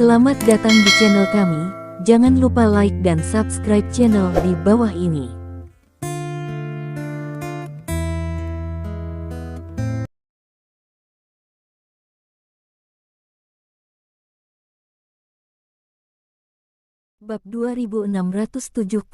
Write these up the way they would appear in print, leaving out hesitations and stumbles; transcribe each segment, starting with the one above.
Selamat datang di channel kami, jangan lupa like dan subscribe channel di bawah ini. Bab 2671.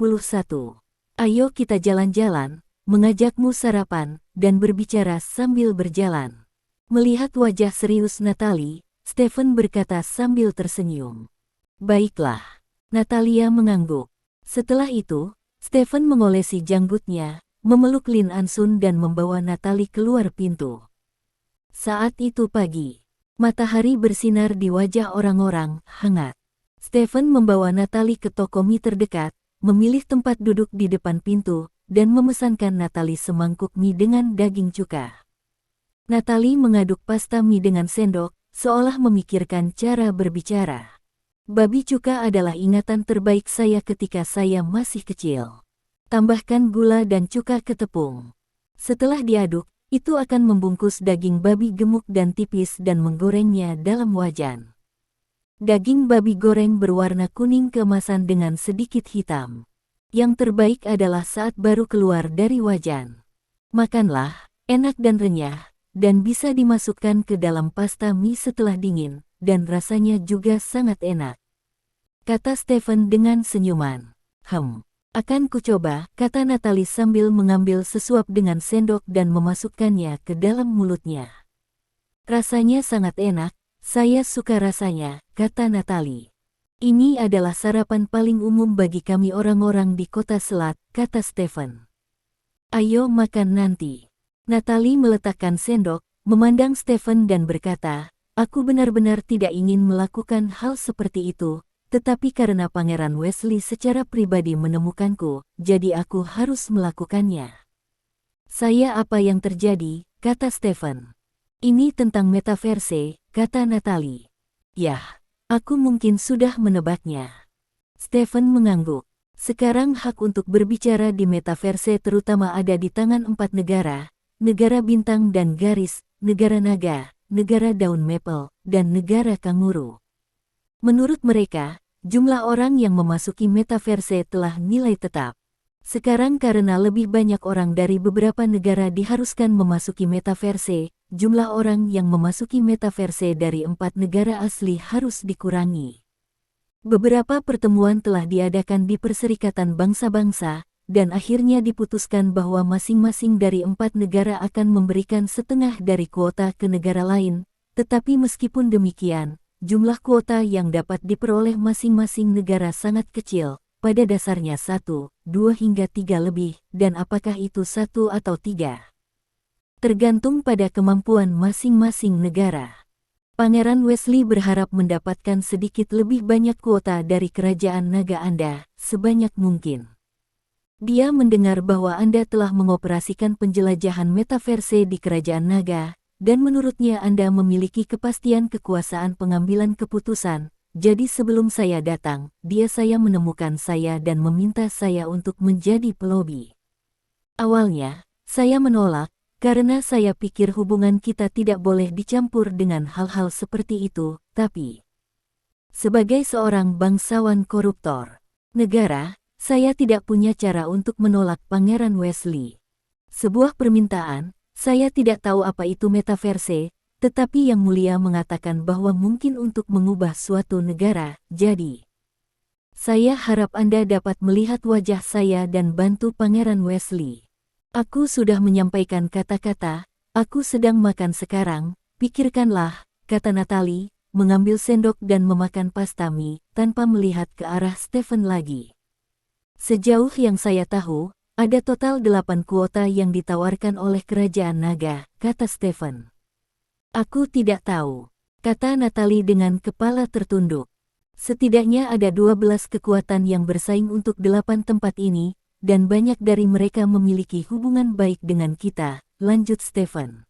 Ayo kita jalan-jalan, mengajakmu sarapan, dan berbicara sambil berjalan. Melihat wajah serius Natalie, Stephen berkata sambil tersenyum. Baiklah. Natalia mengangguk. Setelah itu, Stephen mengolesi janggutnya, memeluk Lin Ansun dan membawa Natalie keluar pintu. Saat itu pagi. Matahari bersinar di wajah orang-orang, hangat. Stephen membawa Natalie ke toko mie terdekat, memilih tempat duduk di depan pintu, dan memesankan Natalie semangkuk mie dengan daging cuka. Natalie mengaduk pasta mie dengan sendok, seolah memikirkan cara berbicara. Babi cuka adalah ingatan terbaik saya ketika saya masih kecil. Tambahkan gula dan cuka ke tepung. Setelah diaduk, itu akan membungkus daging babi gemuk dan tipis dan menggorengnya dalam wajan. Daging babi goreng berwarna kuning keemasan dengan sedikit hitam. Yang terbaik adalah saat baru keluar dari wajan. Makanlah, enak dan renyah, dan bisa dimasukkan ke dalam pasta mie setelah dingin, dan rasanya juga sangat enak. Kata Stephen dengan senyuman. Akan kucoba, kata Natalie sambil mengambil sesuap dengan sendok dan memasukkannya ke dalam mulutnya. Rasanya sangat enak, saya suka rasanya, kata Natalie. Ini adalah sarapan paling umum bagi kami orang-orang di kota Selat, kata Stephen. Ayo makan nanti. Natalie meletakkan sendok, memandang Stephen dan berkata, aku benar-benar tidak ingin melakukan hal seperti itu, tetapi karena Pangeran Wesley secara pribadi menemukanku, jadi aku harus melakukannya. Saya apa yang terjadi, kata Stephen. Ini tentang metaverse, kata Natalie. Yah, aku mungkin sudah menebaknya. Stephen mengangguk. Sekarang hak untuk berbicara di metaverse terutama ada di tangan 4 negara, negara bintang dan garis, negara naga, negara daun maple, dan negara kanguru. Menurut mereka, jumlah orang yang memasuki metaverse telah nilai tetap. Sekarang karena lebih banyak orang dari beberapa negara diharuskan memasuki metaverse, jumlah orang yang memasuki metaverse dari 4 negara asli harus dikurangi. Beberapa pertemuan telah diadakan di Perserikatan Bangsa-Bangsa, dan akhirnya diputuskan bahwa masing-masing dari 4 negara akan memberikan setengah dari kuota ke negara lain, tetapi meskipun demikian, jumlah kuota yang dapat diperoleh masing-masing negara sangat kecil, pada dasarnya 1, 2 hingga 3 lebih, dan apakah itu 1 atau 3? Tergantung pada kemampuan masing-masing negara. Pangeran Wesley berharap mendapatkan sedikit lebih banyak kuota dari kerajaan naga Anda, sebanyak mungkin. Dia mendengar bahwa Anda telah mengoperasikan penjelajahan metaverse di kerajaan naga, dan menurutnya Anda memiliki kepastian kekuasaan pengambilan keputusan, jadi sebelum saya datang, saya menemukan saya dan meminta saya untuk menjadi pelobi. Awalnya, saya menolak, karena saya pikir hubungan kita tidak boleh dicampur dengan hal-hal seperti itu, tapi sebagai seorang bangsawan koruptor negara, saya tidak punya cara untuk menolak Pangeran Wesley. Sebuah permintaan, saya tidak tahu apa itu metaverse, tetapi Yang Mulia mengatakan bahwa mungkin untuk mengubah suatu negara, jadi saya harap Anda dapat melihat wajah saya dan bantu Pangeran Wesley. Aku sudah menyampaikan kata-kata, aku sedang makan sekarang, pikirkanlah, kata Natalie, mengambil sendok dan memakan pasta mie, tanpa melihat ke arah Stephen lagi. Sejauh yang saya tahu, ada total 8 kuota yang ditawarkan oleh Kerajaan Naga, kata Stephen. Aku tidak tahu, kata Natalie dengan kepala tertunduk. Setidaknya ada 12 kekuatan yang bersaing untuk 8 tempat ini, dan banyak dari mereka memiliki hubungan baik dengan kita, lanjut Stephen.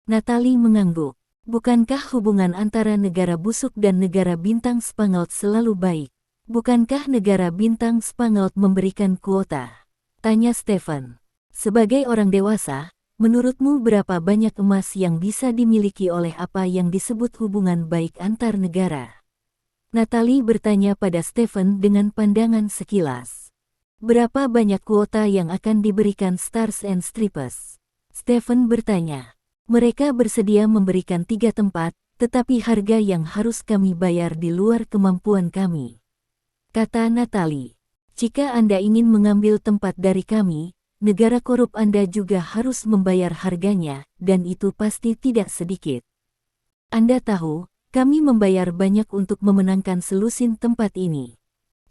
Natalie mengangguk. Bukankah hubungan antara negara busuk dan negara bintang Spangled selalu baik? Bukankah negara bintang Spangled memberikan kuota? Tanya Stephen. Sebagai orang dewasa, Menurutmu berapa banyak emas yang bisa dimiliki oleh apa yang disebut hubungan baik antar negara? Natalie bertanya pada Stephen dengan pandangan sekilas. Berapa banyak kuota yang akan diberikan Stars and Stripes? Stephen bertanya. Mereka bersedia memberikan 3 tempat, tetapi harga yang harus kami bayar di luar kemampuan kami. Kata Natalie. Jika Anda ingin mengambil tempat dari kami, negara korup Anda juga harus membayar harganya, dan itu pasti tidak sedikit. Anda tahu, kami membayar banyak untuk memenangkan selusin tempat ini.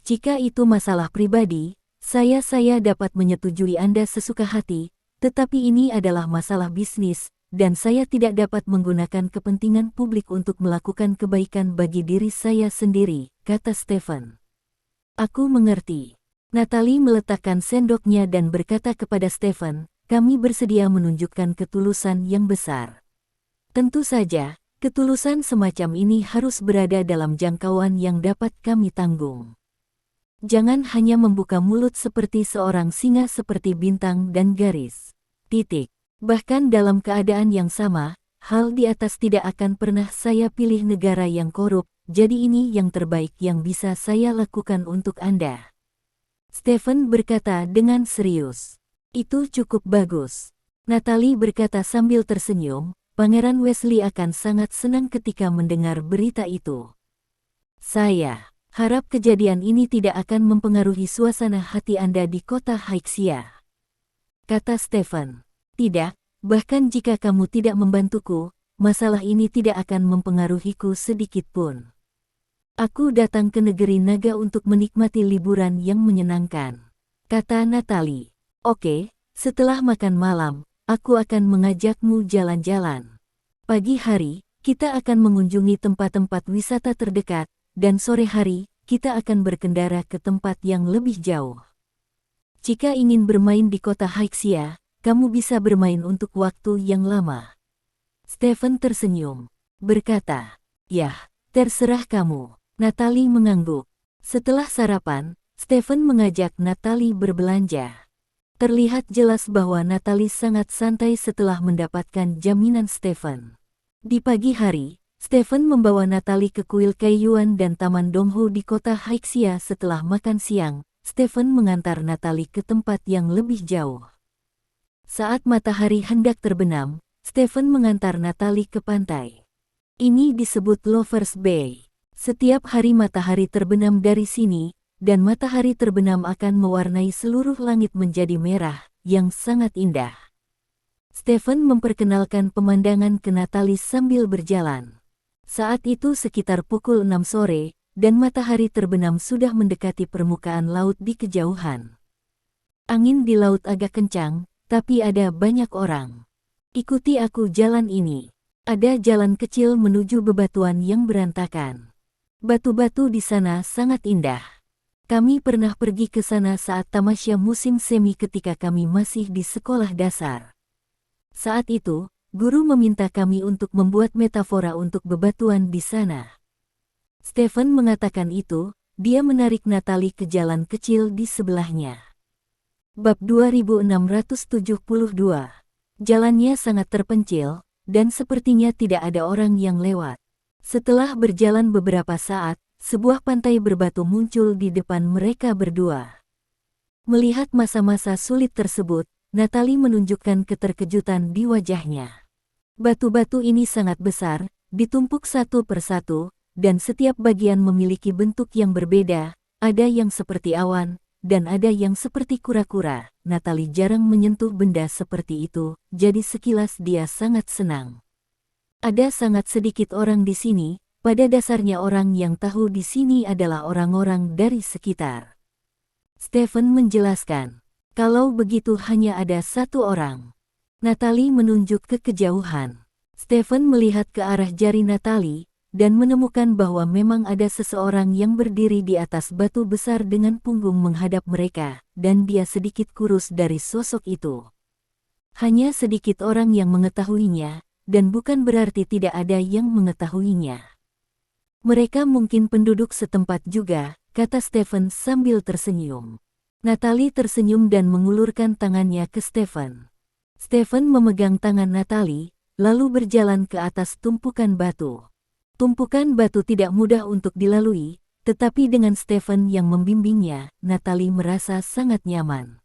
Jika itu masalah pribadi, saya dapat menyetujui Anda sesuka hati, tetapi ini adalah masalah bisnis, dan saya tidak dapat menggunakan kepentingan publik untuk melakukan kebaikan bagi diri saya sendiri, kata Stephen. Aku mengerti. Natalie meletakkan sendoknya dan berkata kepada Stephen, kami bersedia menunjukkan ketulusan yang besar. Tentu saja, ketulusan semacam ini harus berada dalam jangkauan yang dapat kami tanggung. Jangan hanya membuka mulut seperti seorang singa seperti bintang dan garis. Titik. Bahkan dalam keadaan yang sama, hal di atas tidak akan pernah saya pilih negara yang korup, jadi ini yang terbaik yang bisa saya lakukan untuk Anda. Stephen berkata dengan serius. Itu cukup bagus. Natalie berkata sambil tersenyum, Pangeran Wesley akan sangat senang ketika mendengar berita itu. Saya harap kejadian ini tidak akan mempengaruhi suasana hati Anda di kota Haixia. Kata Stephen. Tidak, bahkan jika kamu tidak membantuku, masalah ini tidak akan mempengaruhiku sedikit pun. Aku datang ke negeri naga untuk menikmati liburan yang menyenangkan. Kata Natalie. Oke, setelah makan malam, aku akan mengajakmu jalan-jalan. Pagi hari, kita akan mengunjungi tempat-tempat wisata terdekat, dan sore hari, kita akan berkendara ke tempat yang lebih jauh. Jika ingin bermain di kota Haixia, kamu bisa bermain untuk waktu yang lama. Stephen tersenyum. Berkata, yah, terserah kamu. Natalie mengangguk. Setelah sarapan, Stephen mengajak Natalie berbelanja. Terlihat jelas bahwa Natalie sangat santai setelah mendapatkan jaminan Stephen. Di pagi hari, Stephen membawa Natalie ke kuil Kaiyuan dan Taman Donghu di kota Haixia. Setelah makan siang, Stephen mengantar Natalie ke tempat yang lebih jauh. Saat matahari hendak terbenam, Stephen mengantar Natalie ke pantai. Ini disebut Lovers Bay. Setiap hari matahari terbenam dari sini, dan matahari terbenam akan mewarnai seluruh langit menjadi merah, yang sangat indah. Stephen memperkenalkan pemandangan ke Natalie sambil berjalan. Saat itu sekitar pukul 6 sore, dan matahari terbenam sudah mendekati permukaan laut di kejauhan. Angin di laut agak kencang, tapi ada banyak orang. Ikuti aku jalan ini. Ada jalan kecil menuju bebatuan yang berantakan. Batu-batu di sana sangat indah. Kami pernah pergi ke sana saat tamasya musim semi ketika kami masih di sekolah dasar. Saat itu, guru meminta kami untuk membuat metafora untuk bebatuan di sana. Stephen mengatakan itu, dia menarik Natalie ke jalan kecil di sebelahnya. Bab 2672. Jalannya sangat terpencil, dan sepertinya tidak ada orang yang lewat. Setelah berjalan beberapa saat, sebuah pantai berbatu muncul di depan mereka berdua. Melihat masa-masa sulit tersebut, Natalie menunjukkan keterkejutan di wajahnya. Batu-batu ini sangat besar, ditumpuk satu persatu, dan setiap bagian memiliki bentuk yang berbeda, ada yang seperti awan, dan ada yang seperti kura-kura. Natalie jarang menyentuh benda seperti itu, jadi sekilas dia sangat senang. Ada sangat sedikit orang di sini, pada dasarnya orang yang tahu di sini adalah orang-orang dari sekitar. Stephen menjelaskan, kalau begitu hanya ada satu orang. Natalie menunjuk ke kejauhan. Stephen melihat ke arah jari Natalie, dan menemukan bahwa memang ada seseorang yang berdiri di atas batu besar dengan punggung menghadap mereka, dan dia sedikit kurus dari sosok itu. Hanya sedikit orang yang mengetahuinya, dan bukan berarti tidak ada yang mengetahuinya. Mereka mungkin penduduk setempat juga, kata Stephen sambil tersenyum. Natalie tersenyum dan mengulurkan tangannya ke Stephen. Stephen memegang tangan Natalie, lalu berjalan ke atas tumpukan batu. Tumpukan batu tidak mudah untuk dilalui, tetapi dengan Stephen yang membimbingnya, Natalie merasa sangat nyaman.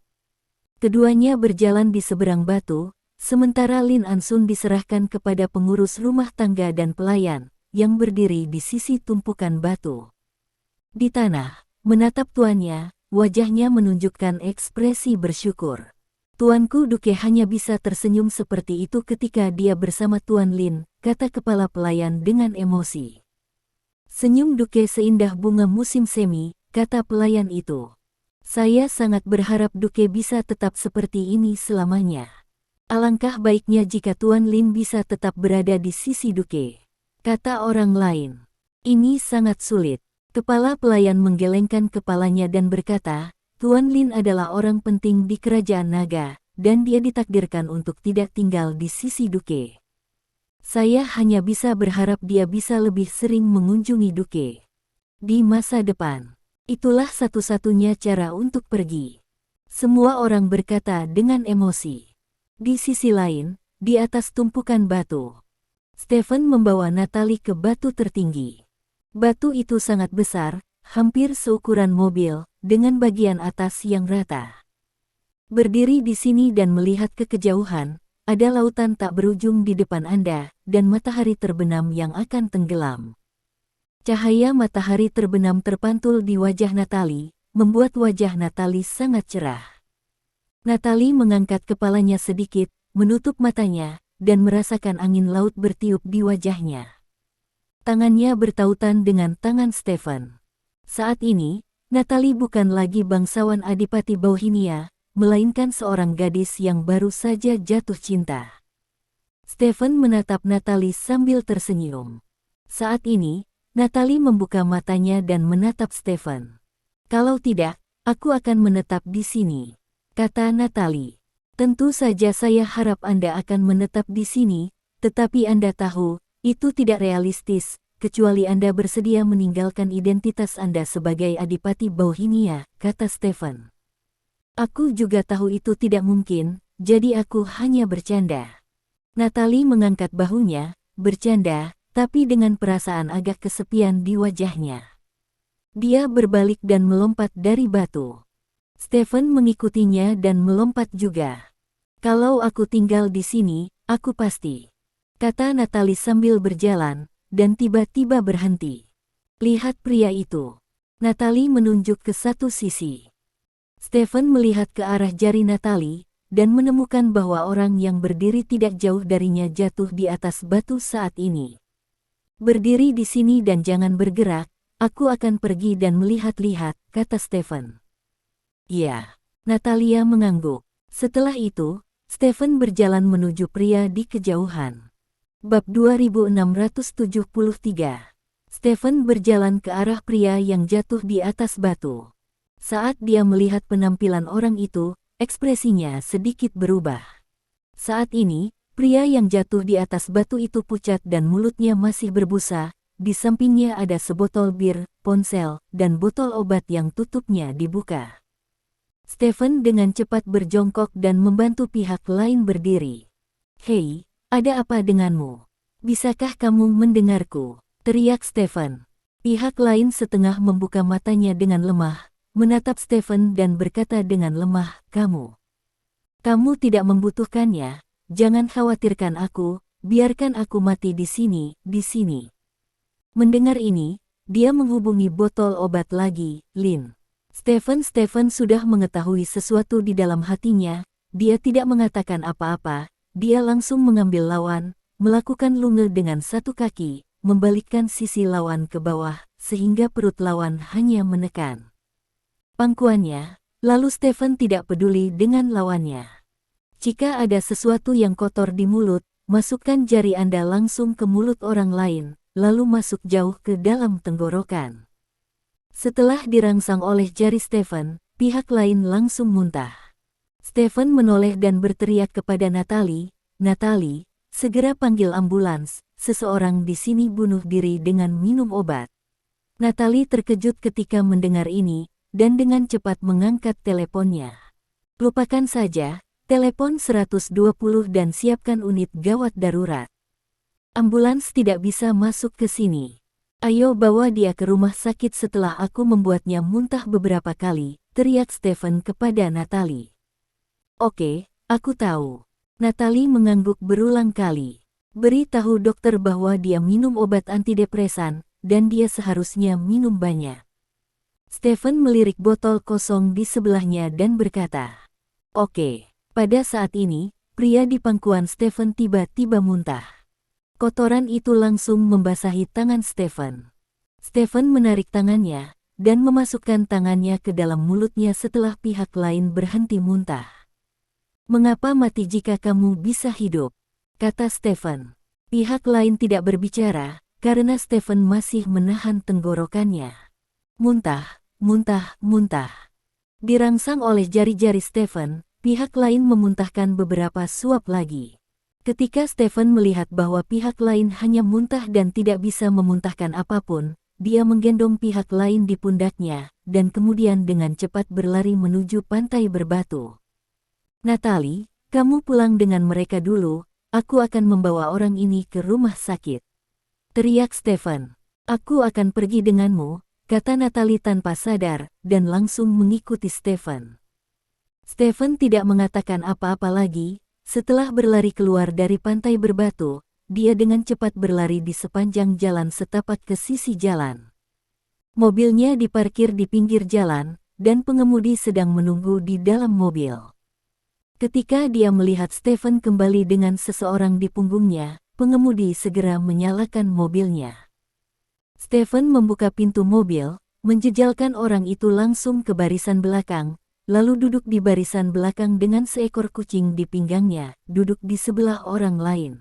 Keduanya berjalan di seberang batu, sementara Lin Ansun diserahkan kepada pengurus rumah tangga dan pelayan, yang berdiri di sisi tumpukan batu. Di tanah, menatap tuannya, wajahnya menunjukkan ekspresi bersyukur. Tuanku Duke hanya bisa tersenyum seperti itu ketika dia bersama Tuan Lin, kata kepala pelayan dengan emosi. Senyum Duke seindah bunga musim semi, kata pelayan itu. Saya sangat berharap Duke bisa tetap seperti ini selamanya. Alangkah baiknya jika Tuan Lin bisa tetap berada di sisi Duke, kata orang lain. Ini sangat sulit. Kepala pelayan menggelengkan kepalanya dan berkata, Tuan Lin adalah orang penting di kerajaan naga, dan dia ditakdirkan untuk tidak tinggal di sisi Duke. Saya hanya bisa berharap dia bisa lebih sering mengunjungi Duke di masa depan. Itulah satu-satunya cara untuk pergi. Semua orang berkata dengan emosi. Di sisi lain, di atas tumpukan batu, Stephen membawa Natalie ke batu tertinggi. Batu itu sangat besar, hampir seukuran mobil, dengan bagian atas yang rata. Berdiri di sini dan melihat ke kejauhan, ada lautan tak berujung di depan Anda, dan matahari terbenam yang akan tenggelam. Cahaya matahari terbenam terpantul di wajah Natalie, membuat wajah Natalie sangat cerah. Natalie mengangkat kepalanya sedikit, menutup matanya, dan merasakan angin laut bertiup di wajahnya. Tangannya bertautan dengan tangan Stephen. Saat ini, Natalie bukan lagi bangsawan Adipati Bauhinia, melainkan seorang gadis yang baru saja jatuh cinta. Stephen menatap Natalie sambil tersenyum. Saat ini, Natalie membuka matanya dan menatap Stephen. Kalau tidak, aku akan menetap di sini, kata Natalie. Tentu saja saya harap Anda akan menetap di sini, tetapi Anda tahu, itu tidak realistis, kecuali Anda bersedia meninggalkan identitas Anda sebagai Adipati Bauhinia, kata Stephen. Aku juga tahu itu tidak mungkin, jadi aku hanya bercanda. Natalie mengangkat bahunya, bercanda, tapi dengan perasaan agak kesepian di wajahnya. Dia berbalik dan melompat dari batu. Stephen mengikutinya dan melompat juga. Kalau aku tinggal di sini, aku pasti, kata Natalie sambil berjalan, dan tiba-tiba berhenti. Lihat pria itu. Natalie menunjuk ke satu sisi. Stephen melihat ke arah jari Natalie, dan menemukan bahwa orang yang berdiri tidak jauh darinya jatuh di atas batu saat ini. Berdiri di sini dan jangan bergerak, aku akan pergi dan melihat-lihat, kata Stephen. Ya, Natalia mengangguk. Setelah itu, Stephen berjalan menuju pria di kejauhan. Bab 2673. Stephen berjalan ke arah pria yang jatuh di atas batu. Saat dia melihat penampilan orang itu, ekspresinya sedikit berubah. Saat ini, pria yang jatuh di atas batu itu pucat dan mulutnya masih berbusa. Di sampingnya ada sebotol bir, ponsel, dan botol obat yang tutupnya dibuka. Stephen dengan cepat berjongkok dan membantu pihak lain berdiri. Hei, ada apa denganmu? Bisakah kamu mendengarku? Teriak Stephen. Pihak lain setengah membuka matanya dengan lemah, menatap Stephen dan berkata dengan lemah, kamu tidak membutuhkannya, jangan khawatirkan aku, biarkan aku mati di sini, di sini. Mendengar ini, dia menghubungi botol obat lagi, Lin. Stephen sudah mengetahui sesuatu di dalam hatinya, dia tidak mengatakan apa-apa, dia langsung mengambil lawan, melakukan lunge dengan satu kaki, membalikkan sisi lawan ke bawah, sehingga perut lawan hanya menekan pangkuannya, lalu Stephen tidak peduli dengan lawannya. Jika ada sesuatu yang kotor di mulut, masukkan jari Anda langsung ke mulut orang lain, lalu masuk jauh ke dalam tenggorokan. Setelah dirangsang oleh jari Stephen, pihak lain langsung muntah. Stephen menoleh dan berteriak kepada Natalie, Natalie, segera panggil ambulans, seseorang di sini bunuh diri dengan minum obat. Natalie terkejut ketika mendengar ini, dan dengan cepat mengangkat teleponnya. Lupakan saja, telepon 120 dan siapkan unit gawat darurat. Ambulans tidak bisa masuk ke sini. Ayo bawa dia ke rumah sakit setelah aku membuatnya muntah beberapa kali, teriak Stephen kepada Natalie. Oke, aku tahu. Natalie mengangguk berulang kali. Beri tahu dokter bahwa dia minum obat antidepresan, dan dia seharusnya minum banyak. Stephen melirik botol kosong di sebelahnya dan berkata, Oke. Pada saat ini, pria di pangkuan Stephen tiba-tiba muntah. Kotoran itu langsung membasahi tangan Stephen. Stephen menarik tangannya, dan memasukkan tangannya ke dalam mulutnya setelah pihak lain berhenti muntah. Mengapa mati jika kamu bisa hidup? Kata Stephen. Pihak lain tidak berbicara, karena Stephen masih menahan tenggorokannya. Muntah, muntah, muntah. Dirangsang oleh jari-jari Stephen, pihak lain memuntahkan beberapa suap lagi. Ketika Stephen melihat bahwa pihak lain hanya muntah dan tidak bisa memuntahkan apapun, dia menggendong pihak lain di pundaknya, dan kemudian dengan cepat berlari menuju pantai berbatu. Natalie, kamu pulang dengan mereka dulu, aku akan membawa orang ini ke rumah sakit. Teriak Stephen. Aku akan pergi denganmu, kata Natalie tanpa sadar, dan langsung mengikuti Stephen. Stephen tidak mengatakan apa-apa lagi. Setelah berlari keluar dari pantai berbatu, dia dengan cepat berlari di sepanjang jalan setapak ke sisi jalan. Mobilnya diparkir di pinggir jalan, dan pengemudi sedang menunggu di dalam mobil. Ketika dia melihat Stephen kembali dengan seseorang di punggungnya, pengemudi segera menyalakan mobilnya. Stephen membuka pintu mobil, menjejalkan orang itu langsung ke barisan belakang, lalu duduk di barisan belakang dengan seekor kucing di pinggangnya, duduk di sebelah orang lain.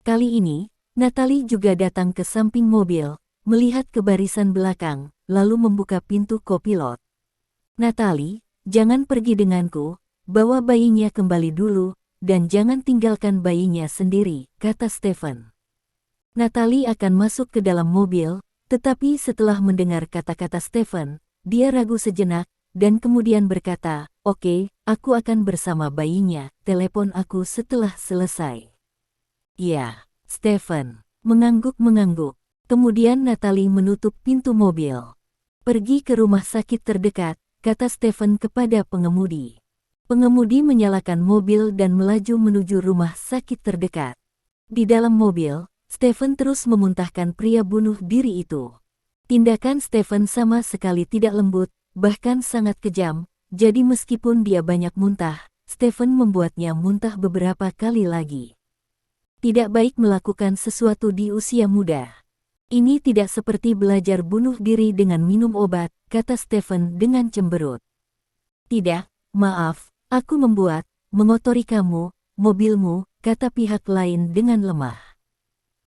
Kali ini, Natalie juga datang ke samping mobil, melihat ke barisan belakang, lalu membuka pintu kopilot. Natalie, jangan pergi denganku, bawa bayinya kembali dulu, dan jangan tinggalkan bayinya sendiri, kata Stephen. Natalie akan masuk ke dalam mobil, tetapi setelah mendengar kata-kata Stephen, dia ragu sejenak, dan kemudian berkata, Oke, aku akan bersama bayinya, telepon aku setelah selesai. Ya, Stephen mengangguk-mengangguk. Kemudian Natalie menutup pintu mobil. Pergi ke rumah sakit terdekat, kata Stephen kepada pengemudi. Pengemudi menyalakan mobil dan melaju menuju rumah sakit terdekat. Di dalam mobil, Stephen terus memuntahkan pria bunuh diri itu. Tindakan Stephen sama sekali tidak lembut, bahkan sangat kejam, jadi meskipun dia banyak muntah, Stephen membuatnya muntah beberapa kali lagi. Tidak baik melakukan sesuatu di usia muda. Ini tidak seperti belajar bunuh diri dengan minum obat, kata Stephen dengan cemberut. Tidak, maaf, aku mengotori kamu, mobilmu, kata pihak lain dengan lemah.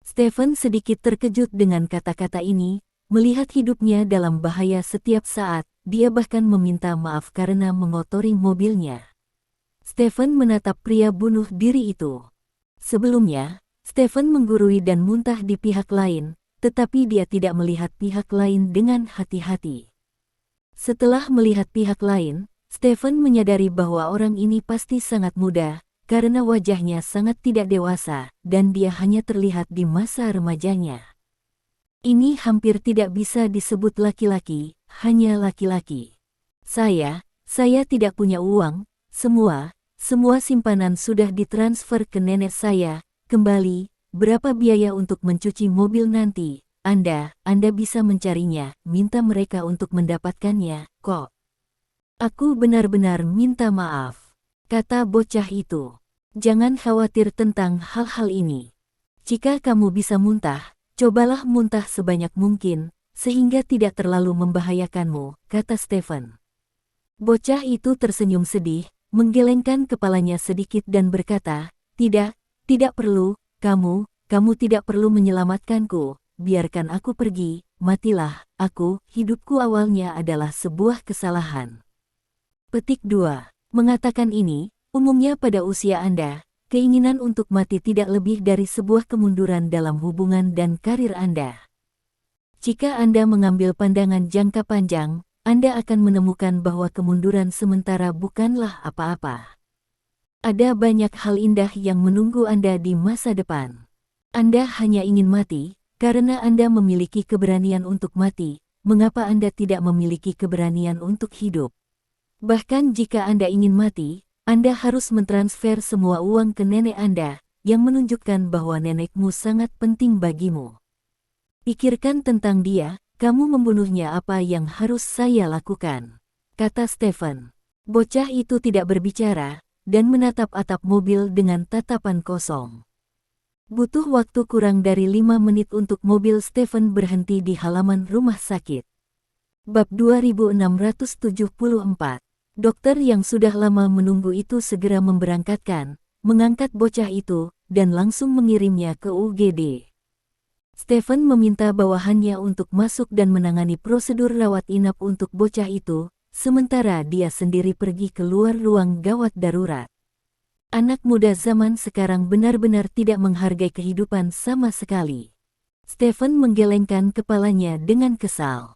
Stephen sedikit terkejut dengan kata-kata ini, melihat hidupnya dalam bahaya setiap saat, dia bahkan meminta maaf karena mengotori mobilnya. Stephen menatap pria bunuh diri itu. Sebelumnya, Stephen menggurui dan muntah di pihak lain, tetapi dia tidak melihat pihak lain dengan hati-hati. Setelah melihat pihak lain, Stephen menyadari bahwa orang ini pasti sangat muda, karena wajahnya sangat tidak dewasa, dan dia hanya terlihat di masa remajanya. Ini hampir tidak bisa disebut laki-laki, hanya laki-laki. Saya tidak punya uang, semua simpanan sudah ditransfer ke nenek saya, kembali, berapa biaya untuk mencuci mobil nanti, Anda bisa mencarinya, minta mereka untuk mendapatkannya, kok. Aku benar-benar minta maaf, kata bocah itu. Jangan khawatir tentang hal-hal ini. Jika kamu bisa muntah, cobalah muntah sebanyak mungkin, sehingga tidak terlalu membahayakanmu, kata Stephen. Bocah itu tersenyum sedih, menggelengkan kepalanya sedikit dan berkata, tidak perlu, kamu tidak perlu menyelamatkanku, biarkan aku pergi, matilah, hidupku awalnya adalah sebuah kesalahan. Petik 2. Mengatakan ini, umumnya pada usia Anda, keinginan untuk mati tidak lebih dari sebuah kemunduran dalam hubungan dan karir Anda. Jika Anda mengambil pandangan jangka panjang, Anda akan menemukan bahwa kemunduran sementara bukanlah apa-apa. Ada banyak hal indah yang menunggu Anda di masa depan. Anda hanya ingin mati, karena Anda memiliki keberanian untuk mati. Mengapa Anda tidak memiliki keberanian untuk hidup? Bahkan jika Anda ingin mati, Anda harus mentransfer semua uang ke nenek Anda, yang menunjukkan bahwa nenekmu sangat penting bagimu. Pikirkan tentang dia, kamu membunuhnya, apa yang harus saya lakukan? Kata Stephen. Bocah itu tidak berbicara, dan menatap atap mobil dengan tatapan kosong. Butuh waktu kurang dari 5 menit untuk mobil Stephen berhenti di halaman rumah sakit. Bab 2674. Dokter yang sudah lama menunggu itu segera memberangkatkan, mengangkat bocah itu, dan langsung mengirimnya ke UGD. Stephen meminta bawahannya untuk masuk dan menangani prosedur rawat inap untuk bocah itu, sementara dia sendiri pergi keluar ruang gawat darurat. Anak muda zaman sekarang benar-benar tidak menghargai kehidupan sama sekali. Stephen menggelengkan kepalanya dengan kesal.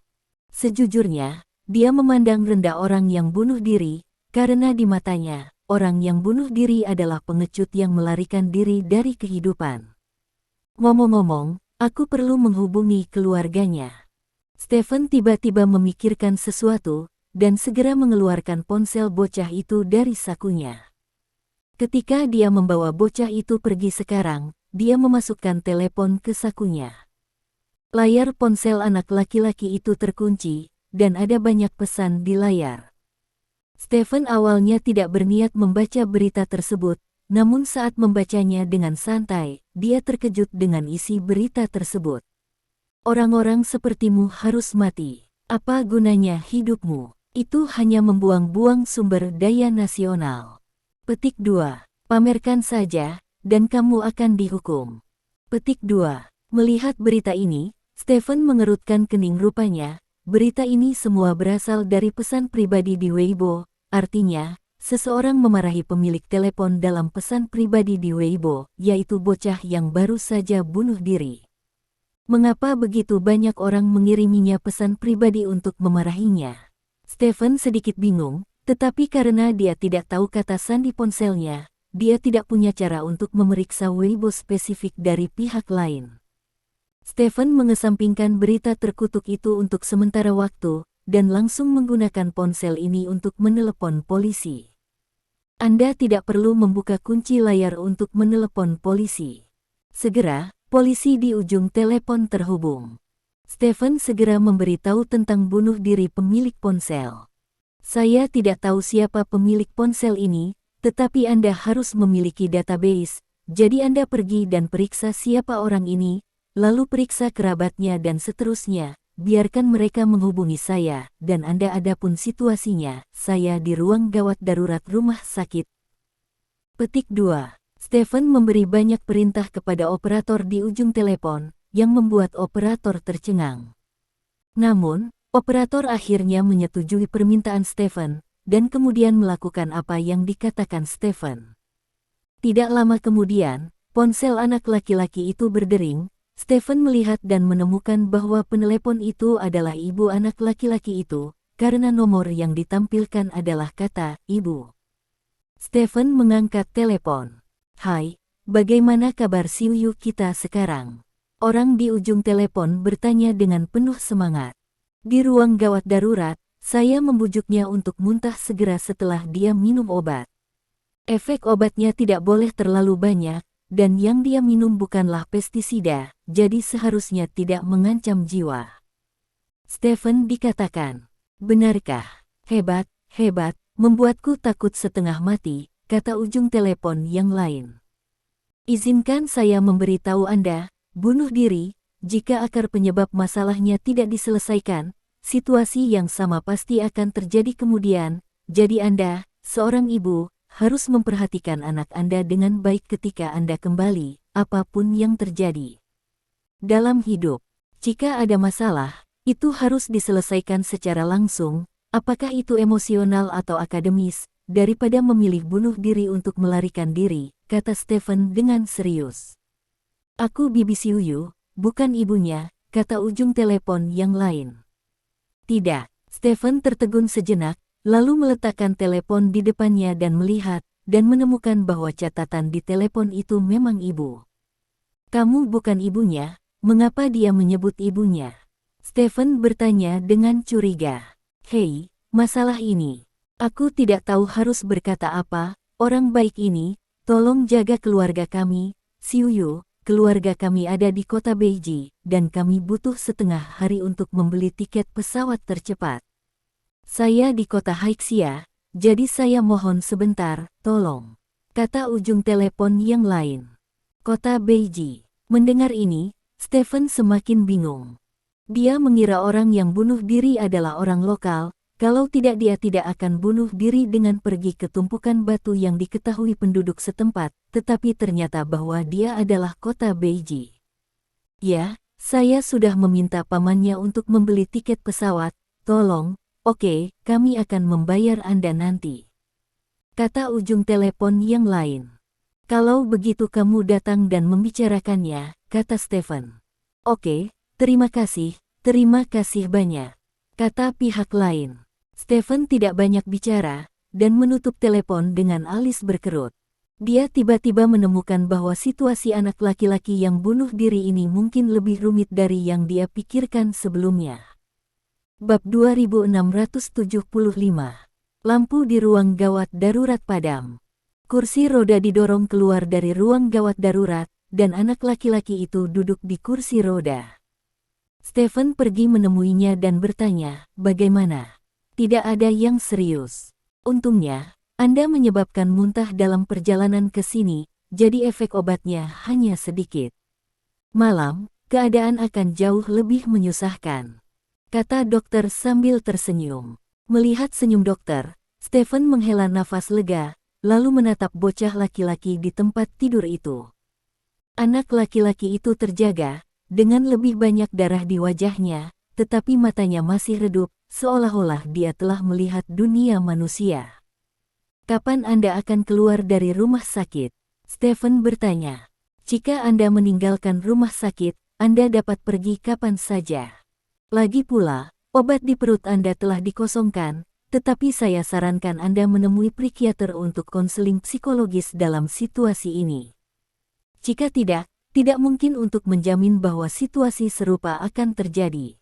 Sejujurnya, dia memandang rendah orang yang bunuh diri, karena di matanya, orang yang bunuh diri adalah pengecut yang melarikan diri dari kehidupan. Ngomong-ngomong, aku perlu menghubungi keluarganya. Stephen tiba-tiba memikirkan sesuatu, dan segera mengeluarkan ponsel bocah itu dari sakunya. Ketika dia membawa bocah itu pergi sekarang, dia memasukkan telepon ke sakunya. Layar ponsel anak laki-laki itu terkunci, dan ada banyak pesan di layar. Stephen awalnya tidak berniat membaca berita tersebut, namun saat membacanya dengan santai, dia terkejut dengan isi berita tersebut. Orang-orang sepertimu harus mati. Apa gunanya hidupmu? Itu hanya membuang-buang sumber daya nasional. Petik 2. Pamerkan saja, dan kamu akan dihukum. Petik 2. Melihat berita ini, Stephen mengerutkan kening rupanya. Berita ini semua berasal dari pesan pribadi di Weibo, artinya, seseorang memarahi pemilik telepon dalam pesan pribadi di Weibo, yaitu bocah yang baru saja bunuh diri. Mengapa begitu banyak orang mengiriminya pesan pribadi untuk memarahinya? Stephen sedikit bingung, tetapi karena dia tidak tahu kata sandi ponselnya, dia tidak punya cara untuk memeriksa Weibo spesifik dari pihak lain. Stephen mengesampingkan berita terkutuk itu untuk sementara waktu, dan langsung menggunakan ponsel ini untuk menelepon polisi. Anda tidak perlu membuka kunci layar untuk menelepon polisi. Segera, polisi di ujung telepon terhubung. Stephen segera memberitahu tentang bunuh diri pemilik ponsel. Saya tidak tahu siapa pemilik ponsel ini, tetapi Anda harus memiliki database, jadi Anda pergi dan periksa siapa orang ini, lalu periksa kerabatnya dan seterusnya, biarkan mereka menghubungi saya, dan Anda adapun situasinya, saya di ruang gawat darurat rumah sakit. Petik 2. Stephen memberi banyak perintah kepada operator di ujung telepon, yang membuat operator tercengang. Namun, operator akhirnya menyetujui permintaan Stephen, dan kemudian melakukan apa yang dikatakan Stephen. Tidak lama kemudian, ponsel anak laki-laki itu berdering. Stephen melihat dan menemukan bahwa penelepon itu adalah ibu anak laki-laki itu, karena nomor yang ditampilkan adalah kata "ibu". Stephen mengangkat telepon. "Hai, bagaimana kabar Siuyu kita sekarang?" Orang di ujung telepon bertanya dengan penuh semangat. Di ruang gawat darurat, saya membujuknya untuk muntah segera setelah dia minum obat. Efek obatnya tidak boleh terlalu banyak, dan yang dia minum bukanlah pestisida, jadi seharusnya tidak mengancam jiwa. Stephen dikatakan. Benarkah? Hebat, hebat, membuatku takut setengah mati, kata ujung telepon yang lain. Izinkan saya memberitahu Anda, bunuh diri, jika akar penyebab masalahnya tidak diselesaikan, situasi yang sama pasti akan terjadi kemudian, jadi Anda, seorang ibu, harus memperhatikan anak Anda dengan baik ketika Anda kembali, apapun yang terjadi. Dalam hidup, jika ada masalah, itu harus diselesaikan secara langsung, apakah itu emosional atau akademis, daripada memilih bunuh diri untuk melarikan diri, kata Stephen dengan serius. Aku Bibi Siuyu, bukan ibunya, kata ujung telepon yang lain. Tidak, Stephen tertegun sejenak, lalu meletakkan telepon di depannya dan melihat, dan menemukan bahwa catatan di telepon itu memang ibu. Kamu bukan ibunya, mengapa dia menyebut ibunya? Stephen bertanya dengan curiga. Hei, masalah ini. Aku tidak tahu harus berkata apa, orang baik ini, tolong jaga keluarga kami, Xiuyu. Keluarga kami ada di kota Beiji, dan kami butuh setengah hari untuk membeli tiket pesawat tercepat. Saya di kota Haixia, jadi saya mohon sebentar, tolong. Kata ujung telepon yang lain. Kota Beiji. Mendengar ini, Stephen semakin bingung. Dia mengira orang yang bunuh diri adalah orang lokal, kalau tidak dia tidak akan bunuh diri dengan pergi ke tumpukan batu yang diketahui penduduk setempat, tetapi ternyata bahwa dia adalah kota Beiji. Ya, saya sudah meminta pamannya untuk membeli tiket pesawat, tolong, oke, kami akan membayar Anda nanti. Kata ujung telepon yang lain. Kalau begitu kamu datang dan membicarakannya, kata Stephen. Oke, terima kasih banyak, kata pihak lain. Stephen tidak banyak bicara, dan menutup telepon dengan alis berkerut. Dia tiba-tiba menemukan bahwa situasi anak laki-laki yang bunuh diri ini mungkin lebih rumit dari yang dia pikirkan sebelumnya. Bab 2675. Lampu di ruang gawat darurat padam. Kursi roda didorong keluar dari ruang gawat darurat, dan anak laki-laki itu duduk di kursi roda. Stephen pergi menemuinya dan bertanya, bagaimana? Tidak ada yang serius. Untungnya, Anda menyebabkan muntah dalam perjalanan ke sini, jadi efek obatnya hanya sedikit. Malam, keadaan akan jauh lebih menyusahkan, kata dokter sambil tersenyum. Melihat senyum dokter, Stephen menghela nafas lega, lalu menatap bocah laki-laki di tempat tidur itu. Anak laki-laki itu terjaga, dengan lebih banyak darah di wajahnya, tetapi matanya masih redup, seolah-olah dia telah melihat dunia manusia. Kapan Anda akan keluar dari rumah sakit? Stephen bertanya. Jika Anda meninggalkan rumah sakit, Anda dapat pergi kapan saja. Lagi pula, obat di perut Anda telah dikosongkan, tetapi saya sarankan Anda menemui psikiater untuk konseling psikologis dalam situasi ini. Jika tidak mungkin untuk menjamin bahwa situasi serupa akan terjadi.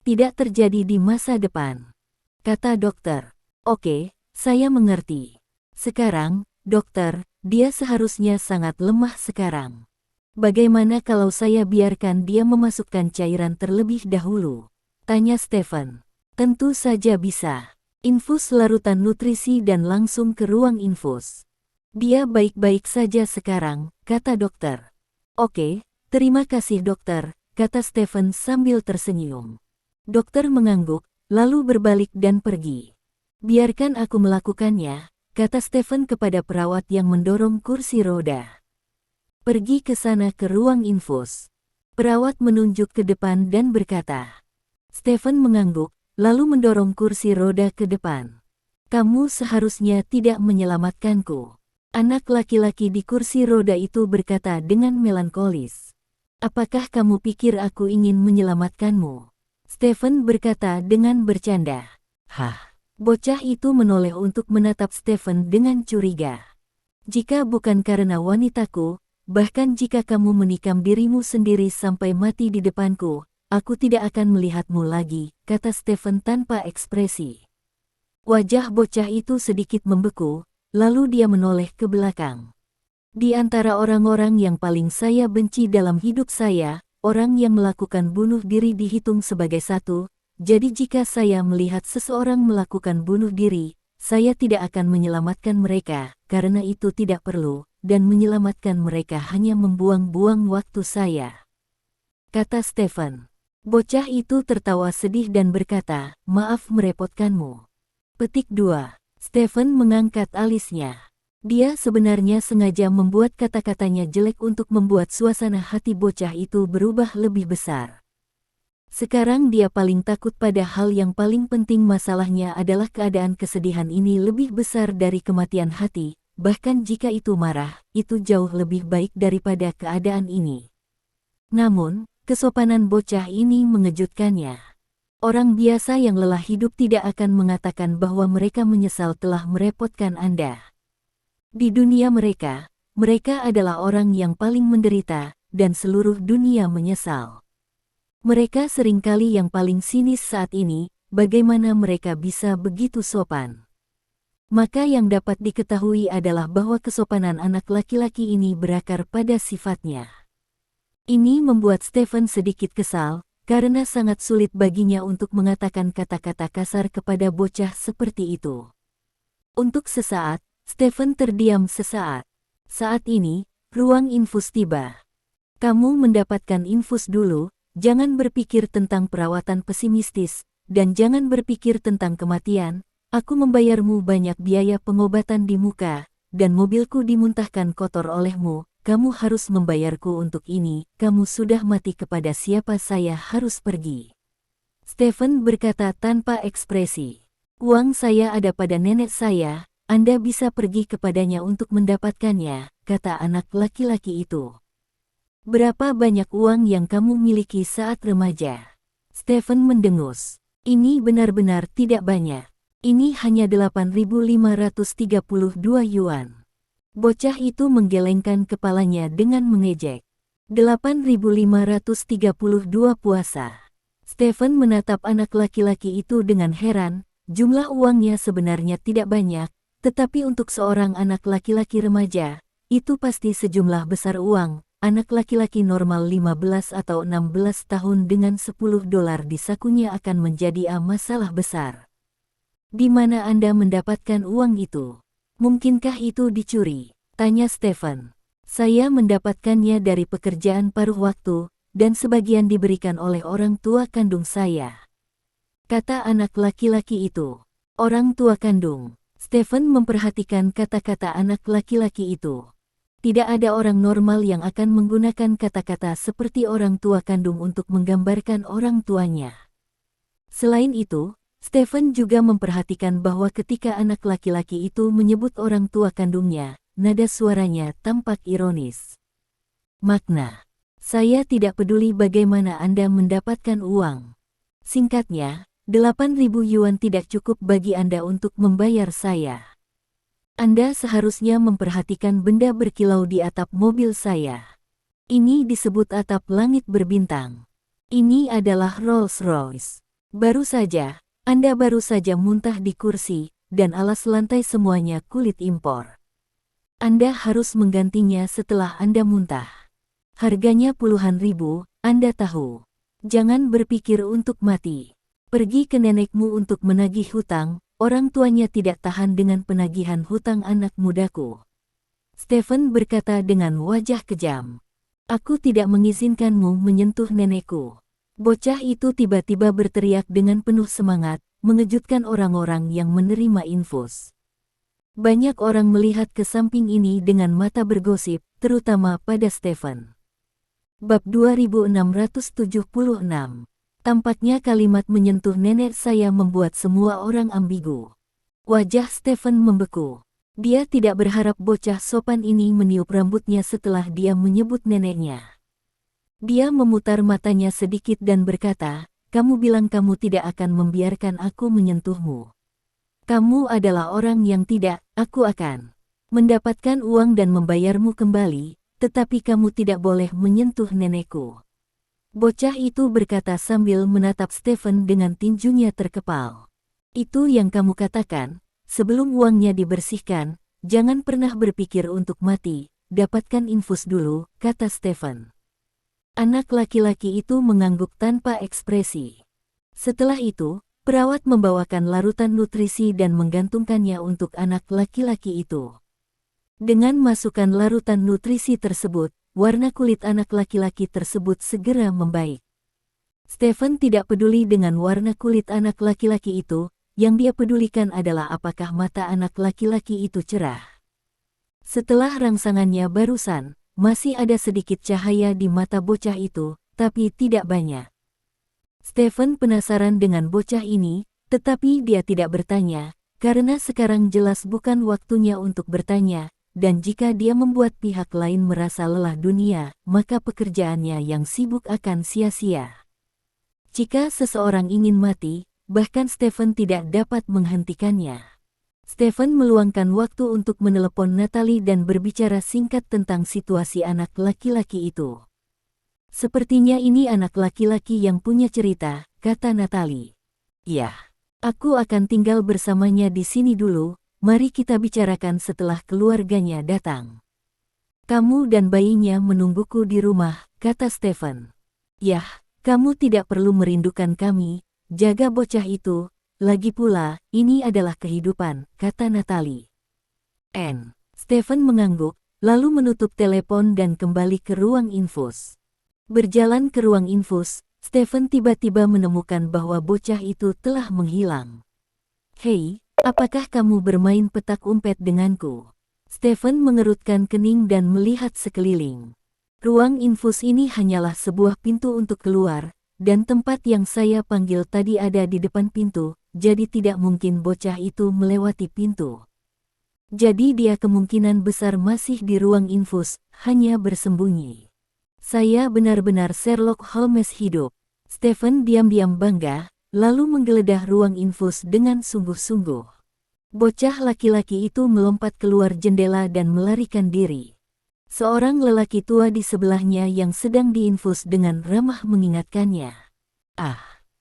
Tidak terjadi di masa depan, kata dokter. Oke, saya mengerti. Sekarang, dokter, dia seharusnya sangat lemah sekarang. Bagaimana kalau saya biarkan dia memasukkan cairan terlebih dahulu? Tanya Stephen. Tentu saja bisa. Infus larutan nutrisi dan langsung ke ruang infus. Dia baik-baik saja sekarang, kata dokter. Oke, terima kasih dokter, kata Stephen sambil tersenyum. Dokter mengangguk, lalu berbalik dan pergi. Biarkan aku melakukannya, kata Stephen kepada perawat yang mendorong kursi roda. Pergi ke sana ke ruang infus. Perawat menunjuk ke depan dan berkata. Stephen mengangguk, lalu mendorong kursi roda ke depan. Kamu seharusnya tidak menyelamatkanku. Anak laki-laki di kursi roda itu berkata dengan melankolis. Apakah kamu pikir aku ingin menyelamatkanmu? Stephen berkata dengan bercanda. Hah? Bocah itu menoleh untuk menatap Stephen dengan curiga. Jika bukan karena wanitaku, bahkan jika kamu menikam dirimu sendiri sampai mati di depanku, aku tidak akan melihatmu lagi, kata Stephen tanpa ekspresi. Wajah bocah itu sedikit membeku, lalu dia menoleh ke belakang. Di antara orang-orang yang paling saya benci dalam hidup saya, orang yang melakukan bunuh diri dihitung sebagai satu, jadi jika saya melihat seseorang melakukan bunuh diri, saya tidak akan menyelamatkan mereka, karena itu tidak perlu, dan menyelamatkan mereka hanya membuang-buang waktu saya. Kata Stephen. Bocah itu tertawa sedih dan berkata, maaf merepotkanmu. Petik 2. Stephen mengangkat alisnya. Dia sebenarnya sengaja membuat kata-katanya jelek untuk membuat suasana hati bocah itu berubah lebih besar. Sekarang dia paling takut pada hal yang paling penting masalahnya adalah keadaan kesedihan ini lebih besar dari kematian hati, bahkan jika itu marah, itu jauh lebih baik daripada keadaan ini. Namun, kesopanan bocah ini mengejutkannya. Orang biasa yang lelah hidup tidak akan mengatakan bahwa mereka menyesal telah merepotkan Anda. Di dunia mereka, mereka adalah orang yang paling menderita, dan seluruh dunia menyesal. Mereka seringkali yang paling sinis saat ini, bagaimana mereka bisa begitu sopan. Maka yang dapat diketahui adalah bahwa kesopanan anak laki-laki ini berakar pada sifatnya. Ini membuat Stephen sedikit kesal, karena sangat sulit baginya untuk mengatakan kata-kata kasar kepada bocah seperti itu. Untuk sesaat, Stephen terdiam sesaat. Saat ini, ruang infus tiba. Kamu mendapatkan infus dulu, jangan berpikir tentang perawatan pesimistis, dan jangan berpikir tentang kematian. Aku membayarmu banyak biaya pengobatan di muka, dan mobilku dimuntahkan kotor olehmu. Kamu harus membayarku untuk ini, kamu sudah mati kepada siapa saya harus pergi. Stephen berkata tanpa ekspresi. Uang saya ada pada nenek saya, Anda bisa pergi kepadanya untuk mendapatkannya, kata anak laki-laki itu. Berapa banyak uang yang kamu miliki saat remaja? Stephen mendengus. Ini benar-benar tidak banyak. Ini hanya 8.532 yuan. Bocah itu menggelengkan kepalanya dengan mengejek. 8.532 puasa. Stephen menatap anak laki-laki itu dengan heran. Jumlah uangnya sebenarnya tidak banyak, tetapi untuk seorang anak laki-laki remaja, itu pasti sejumlah besar uang. Anak laki-laki normal 15 atau 16 tahun dengan $10 di sakunya akan menjadi masalah besar. Di mana Anda mendapatkan uang itu? Mungkinkah itu dicuri? Tanya Stephen. Saya mendapatkannya dari pekerjaan paruh waktu, dan sebagian diberikan oleh orang tua kandung saya. Kata anak laki-laki itu. Orang tua kandung. Stephen memperhatikan kata-kata anak laki-laki itu. Tidak ada orang normal yang akan menggunakan kata-kata seperti orang tua kandung untuk menggambarkan orang tuanya. Selain itu, Stephen juga memperhatikan bahwa ketika anak laki-laki itu menyebut orang tua kandungnya, nada suaranya tampak ironis. Makna, saya tidak peduli bagaimana Anda mendapatkan uang. Singkatnya, 8.000 yuan tidak cukup bagi Anda untuk membayar saya. Anda seharusnya memperhatikan benda berkilau di atap mobil saya. Ini disebut atap langit berbintang. Ini adalah Rolls-Royce. Baru saja, Anda baru saja muntah di kursi, dan alas lantai semuanya kulit impor. Anda harus menggantinya setelah Anda muntah. Harganya puluhan ribu, Anda tahu. Jangan berpikir untuk mati. Pergi ke nenekmu untuk menagih hutang, orang tuanya tidak tahan dengan penagihan hutang anak mudaku. Stephen berkata dengan wajah kejam. Aku tidak mengizinkanmu menyentuh nenekku. Bocah itu tiba-tiba berteriak dengan penuh semangat, mengejutkan orang-orang yang menerima infus. Banyak orang melihat ke samping ini dengan mata bergosip, terutama pada Stephen. Bab 2676. Tampaknya kalimat menyentuh nenek saya membuat semua orang ambigu. Wajah Stephen membeku. Dia tidak berharap bocah sopan ini meniup rambutnya setelah dia menyebut neneknya. Dia memutar matanya sedikit dan berkata, kamu bilang kamu tidak akan membiarkan aku menyentuhmu. Kamu adalah orang yang tidak, aku akan mendapatkan uang dan membayarmu kembali, tetapi kamu tidak boleh menyentuh nenekku. Bocah itu berkata sambil menatap Stephen dengan tinjunya terkepal. Itu yang kamu katakan, sebelum uangnya dibersihkan, jangan pernah berpikir untuk mati, dapatkan infus dulu, kata Stephen. Anak laki-laki itu mengangguk tanpa ekspresi. Setelah itu, perawat membawakan larutan nutrisi dan menggantungkannya untuk anak laki-laki itu. Dengan masukkan larutan nutrisi tersebut, warna kulit anak laki-laki tersebut segera membaik. Stephen tidak peduli dengan warna kulit anak laki-laki itu, yang dia pedulikan adalah apakah mata anak laki-laki itu cerah. Setelah rangsangannya barusan, masih ada sedikit cahaya di mata bocah itu, tapi tidak banyak. Stephen penasaran dengan bocah ini, tetapi dia tidak bertanya, karena sekarang jelas bukan waktunya untuk bertanya, dan jika dia membuat pihak lain merasa lelah dunia, maka pekerjaannya yang sibuk akan sia-sia. Jika seseorang ingin mati, bahkan Stephen tidak dapat menghentikannya. Stephen meluangkan waktu untuk menelepon Natalie dan berbicara singkat tentang situasi anak laki-laki itu. Sepertinya ini anak laki-laki yang punya cerita, kata Natalie. Ya, aku akan tinggal bersamanya di sini dulu, mari kita bicarakan setelah keluarganya datang. Kamu dan bayinya menungguku di rumah, kata Stephen. Yah, kamu tidak perlu merindukan kami, jaga bocah itu, lagi pula, ini adalah kehidupan, kata Natalie. Stephen mengangguk, lalu menutup telepon dan kembali ke ruang infus. Berjalan ke ruang infus, Stephen tiba-tiba menemukan bahwa bocah itu telah menghilang. Hei, apakah kamu bermain petak umpet denganku? Stephen mengerutkan kening dan melihat sekeliling. Ruang infus ini hanyalah sebuah pintu untuk keluar, dan tempat yang saya panggil tadi ada di depan pintu, jadi tidak mungkin bocah itu melewati pintu. Jadi dia kemungkinan besar masih di ruang infus, hanya bersembunyi. Saya benar-benar Sherlock Holmes hidup. Stephen diam-diam bangga, lalu menggeledah ruang infus dengan sungguh-sungguh. Bocah laki-laki itu melompat keluar jendela dan melarikan diri. Seorang lelaki tua di sebelahnya yang sedang diinfus dengan ramah mengingatkannya.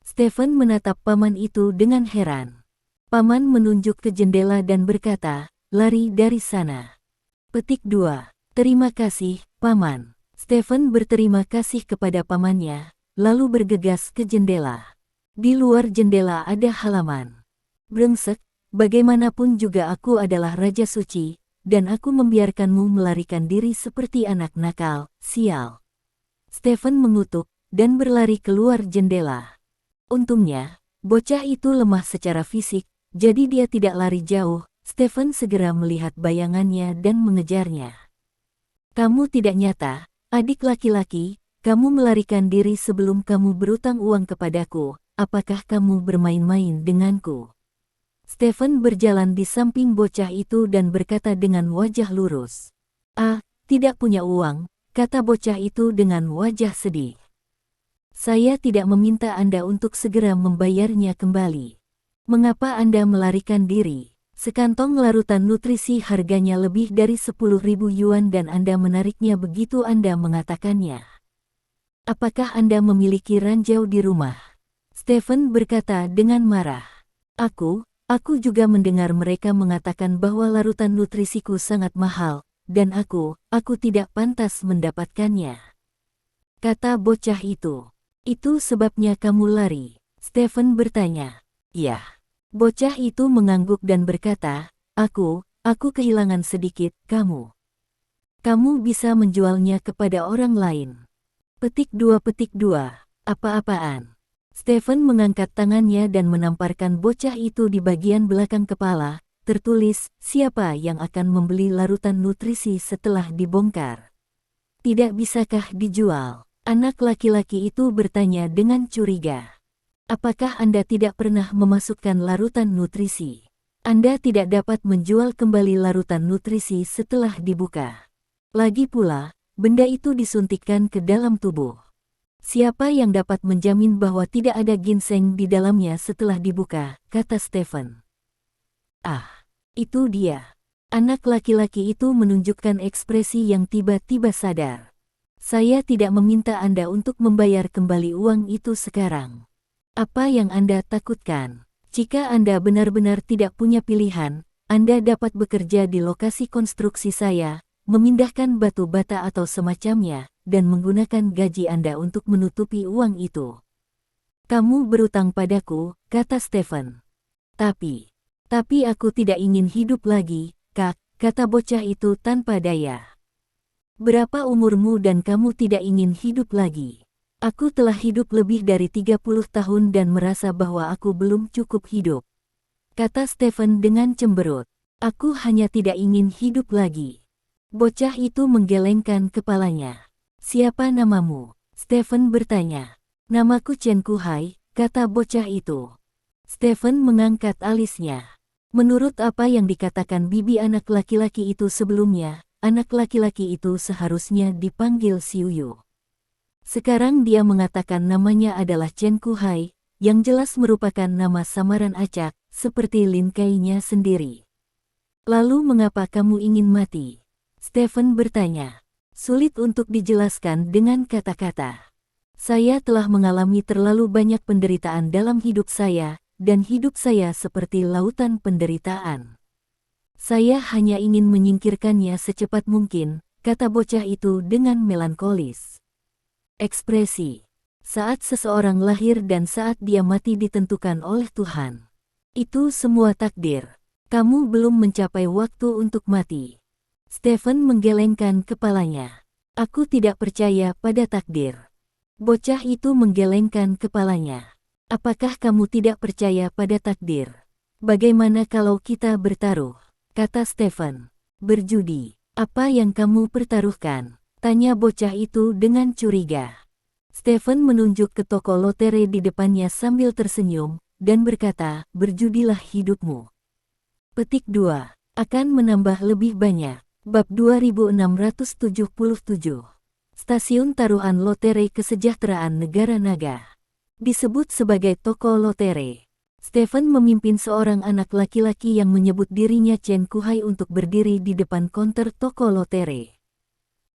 Stephen menatap paman itu dengan heran. Paman menunjuk ke jendela dan berkata, lari dari sana. Petik 2. Terima kasih, paman. Stephen berterima kasih kepada pamannya, lalu bergegas ke jendela. Di luar jendela ada halaman. Brengsek, bagaimanapun juga aku adalah Raja Suci, dan aku membiarkanmu melarikan diri seperti anak nakal, sial. Stephen mengutuk, dan berlari keluar jendela. Untungnya, bocah itu lemah secara fisik, jadi dia tidak lari jauh. Stephen segera melihat bayangannya dan mengejarnya. Kamu tidak nyata, adik laki-laki, kamu melarikan diri sebelum kamu berutang uang kepadaku, apakah kamu bermain-main denganku? Stephen berjalan di samping bocah itu dan berkata dengan wajah lurus. Tidak punya uang, kata bocah itu dengan wajah sedih. Saya tidak meminta Anda untuk segera membayarnya kembali. Mengapa Anda melarikan diri? Sekantong larutan nutrisi harganya lebih dari 10.000 yuan dan Anda menariknya begitu Anda mengatakannya. Apakah Anda memiliki ranjau di rumah? Stephen berkata dengan marah. Aku juga mendengar mereka mengatakan bahwa larutan nutrisiku sangat mahal, dan aku tidak pantas mendapatkannya. Kata bocah itu. Itu sebabnya kamu lari? Stephen bertanya. Ya. Bocah itu mengangguk dan berkata, aku kehilangan sedikit, kamu bisa menjualnya kepada orang lain. Petik 2. Apa-apaan? Stephen mengangkat tangannya dan menamparkan bocah itu di bagian belakang kepala, tertulis, siapa yang akan membeli larutan nutrisi setelah dibongkar? Tidak bisakah dijual? Anak laki-laki itu bertanya dengan curiga. Apakah Anda tidak pernah memasukkan larutan nutrisi? Anda tidak dapat menjual kembali larutan nutrisi setelah dibuka. Lagi pula, benda itu disuntikkan ke dalam tubuh. Siapa yang dapat menjamin bahwa tidak ada ginseng di dalamnya setelah dibuka, kata Stephen. Itu dia. Anak laki-laki itu menunjukkan ekspresi yang tiba-tiba sadar. Saya tidak meminta Anda untuk membayar kembali uang itu sekarang. Apa yang Anda takutkan? Jika Anda benar-benar tidak punya pilihan, Anda dapat bekerja di lokasi konstruksi saya, memindahkan batu bata atau semacamnya, dan menggunakan gaji Anda untuk menutupi uang itu. Kamu berutang padaku, kata Stephen. Tapi aku tidak ingin hidup lagi, Kak, kata bocah itu tanpa daya. Berapa umurmu dan kamu tidak ingin hidup lagi? Aku telah hidup lebih dari 30 tahun dan merasa bahwa aku belum cukup hidup. Kata Stephen dengan cemberut. Aku hanya tidak ingin hidup lagi. Bocah itu menggelengkan kepalanya. Siapa namamu? Stephen bertanya. Namaku Chen Kuhai, kata bocah itu. Stephen mengangkat alisnya. Menurut apa yang dikatakan bibi anak laki-laki itu sebelumnya, anak laki-laki itu seharusnya dipanggil Xiuyu. Sekarang dia mengatakan namanya adalah Chen Kuhai, yang jelas merupakan nama samaran acak, seperti Lin Kai-nya sendiri. Lalu mengapa kamu ingin mati? Stephen bertanya. Sulit untuk dijelaskan dengan kata-kata. Saya telah mengalami terlalu banyak penderitaan dalam hidup saya, dan hidup saya seperti lautan penderitaan. Saya hanya ingin menyingkirkannya secepat mungkin, kata bocah itu dengan melankolis. Ekspresi. Saat seseorang lahir dan saat dia mati ditentukan oleh Tuhan. Itu semua takdir. Kamu belum mencapai waktu untuk mati. Stephen menggelengkan kepalanya. Aku tidak percaya pada takdir. Bocah itu menggelengkan kepalanya. Apakah kamu tidak percaya pada takdir? Bagaimana kalau kita bertaruh? Kata Stephen. Berjudi. Apa yang kamu pertaruhkan? Tanya bocah itu dengan curiga. Stephen menunjuk ke toko lotre di depannya sambil tersenyum, dan berkata, berjudilah hidupmu. Petik 2. Akan menambah lebih banyak. Bab 2677. Stasiun Taruhan Lotre Kesejahteraan Negara Naga. Disebut sebagai toko lotre. Stephen memimpin seorang anak laki-laki yang menyebut dirinya Chen Kuhai untuk berdiri di depan konter toko lotre.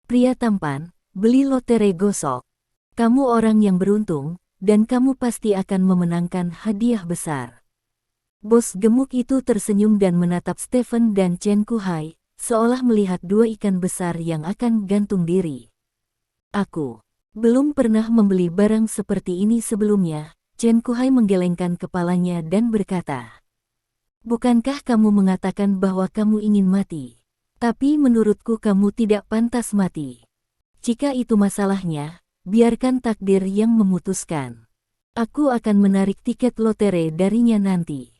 Pria tampan, beli lotre gosok. Kamu orang yang beruntung, dan kamu pasti akan memenangkan hadiah besar. Bos gemuk itu tersenyum dan menatap Stephen dan Chen Kuhai, seolah melihat dua ikan besar yang akan gantung diri. Aku belum pernah membeli barang seperti ini sebelumnya, Chen Kuhai menggelengkan kepalanya dan berkata. Bukankah kamu mengatakan bahwa kamu ingin mati? Tapi menurutku kamu tidak pantas mati. Jika itu masalahnya, biarkan takdir yang memutuskan. Aku akan menarik tiket lotre darinya nanti.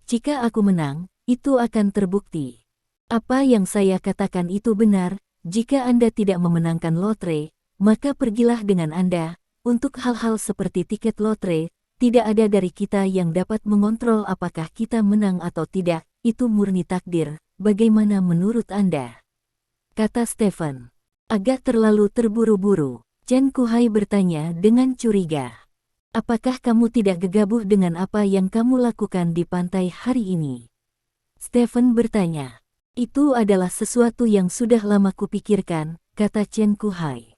Jika aku menang, itu akan terbukti. Apa yang saya katakan itu benar, jika Anda tidak memenangkan lotre, maka pergilah dengan Anda. Untuk hal-hal seperti tiket lotre, tidak ada dari kita yang dapat mengontrol apakah kita menang atau tidak, itu murni takdir. Bagaimana menurut Anda? Kata Stephen. Agak terlalu terburu-buru. Chen Kuhai bertanya dengan curiga. Apakah kamu tidak gegabah dengan apa yang kamu lakukan di pantai hari ini? Stephen bertanya. Itu adalah sesuatu yang sudah lama kupikirkan, kata Chen Kuhai.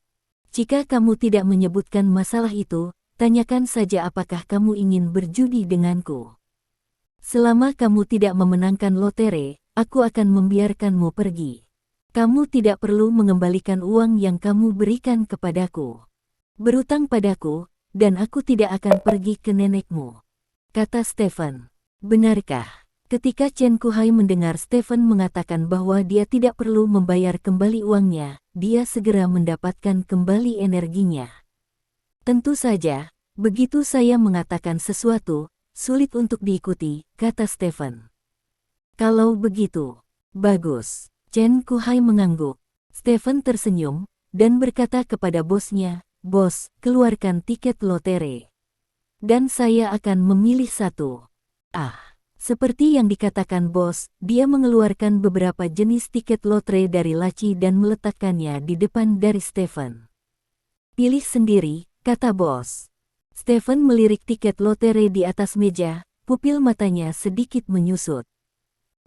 Jika kamu tidak menyebutkan masalah itu, tanyakan saja apakah kamu ingin berjudi denganku. Selama kamu tidak memenangkan lotre, aku akan membiarkanmu pergi. Kamu tidak perlu mengembalikan uang yang kamu berikan kepadaku. Berutang padaku, dan aku tidak akan pergi ke nenekmu. Kata Stephen. Benarkah? Ketika Chen Kuhai mendengar Stephen mengatakan bahwa dia tidak perlu membayar kembali uangnya, dia segera mendapatkan kembali energinya. Tentu saja, begitu saya mengatakan sesuatu, sulit untuk diikuti, kata Stephen. Kalau begitu, bagus. Chen Kuhai mengangguk. Stephen tersenyum, dan berkata kepada bosnya, Bos, keluarkan tiket lotre. Dan saya akan memilih satu. Seperti yang dikatakan bos, dia mengeluarkan beberapa jenis tiket lotre dari laci dan meletakkannya di depan dari Stephen. Pilih sendiri, kata bos. Stephen melirik tiket lotre di atas meja, pupil matanya sedikit menyusut.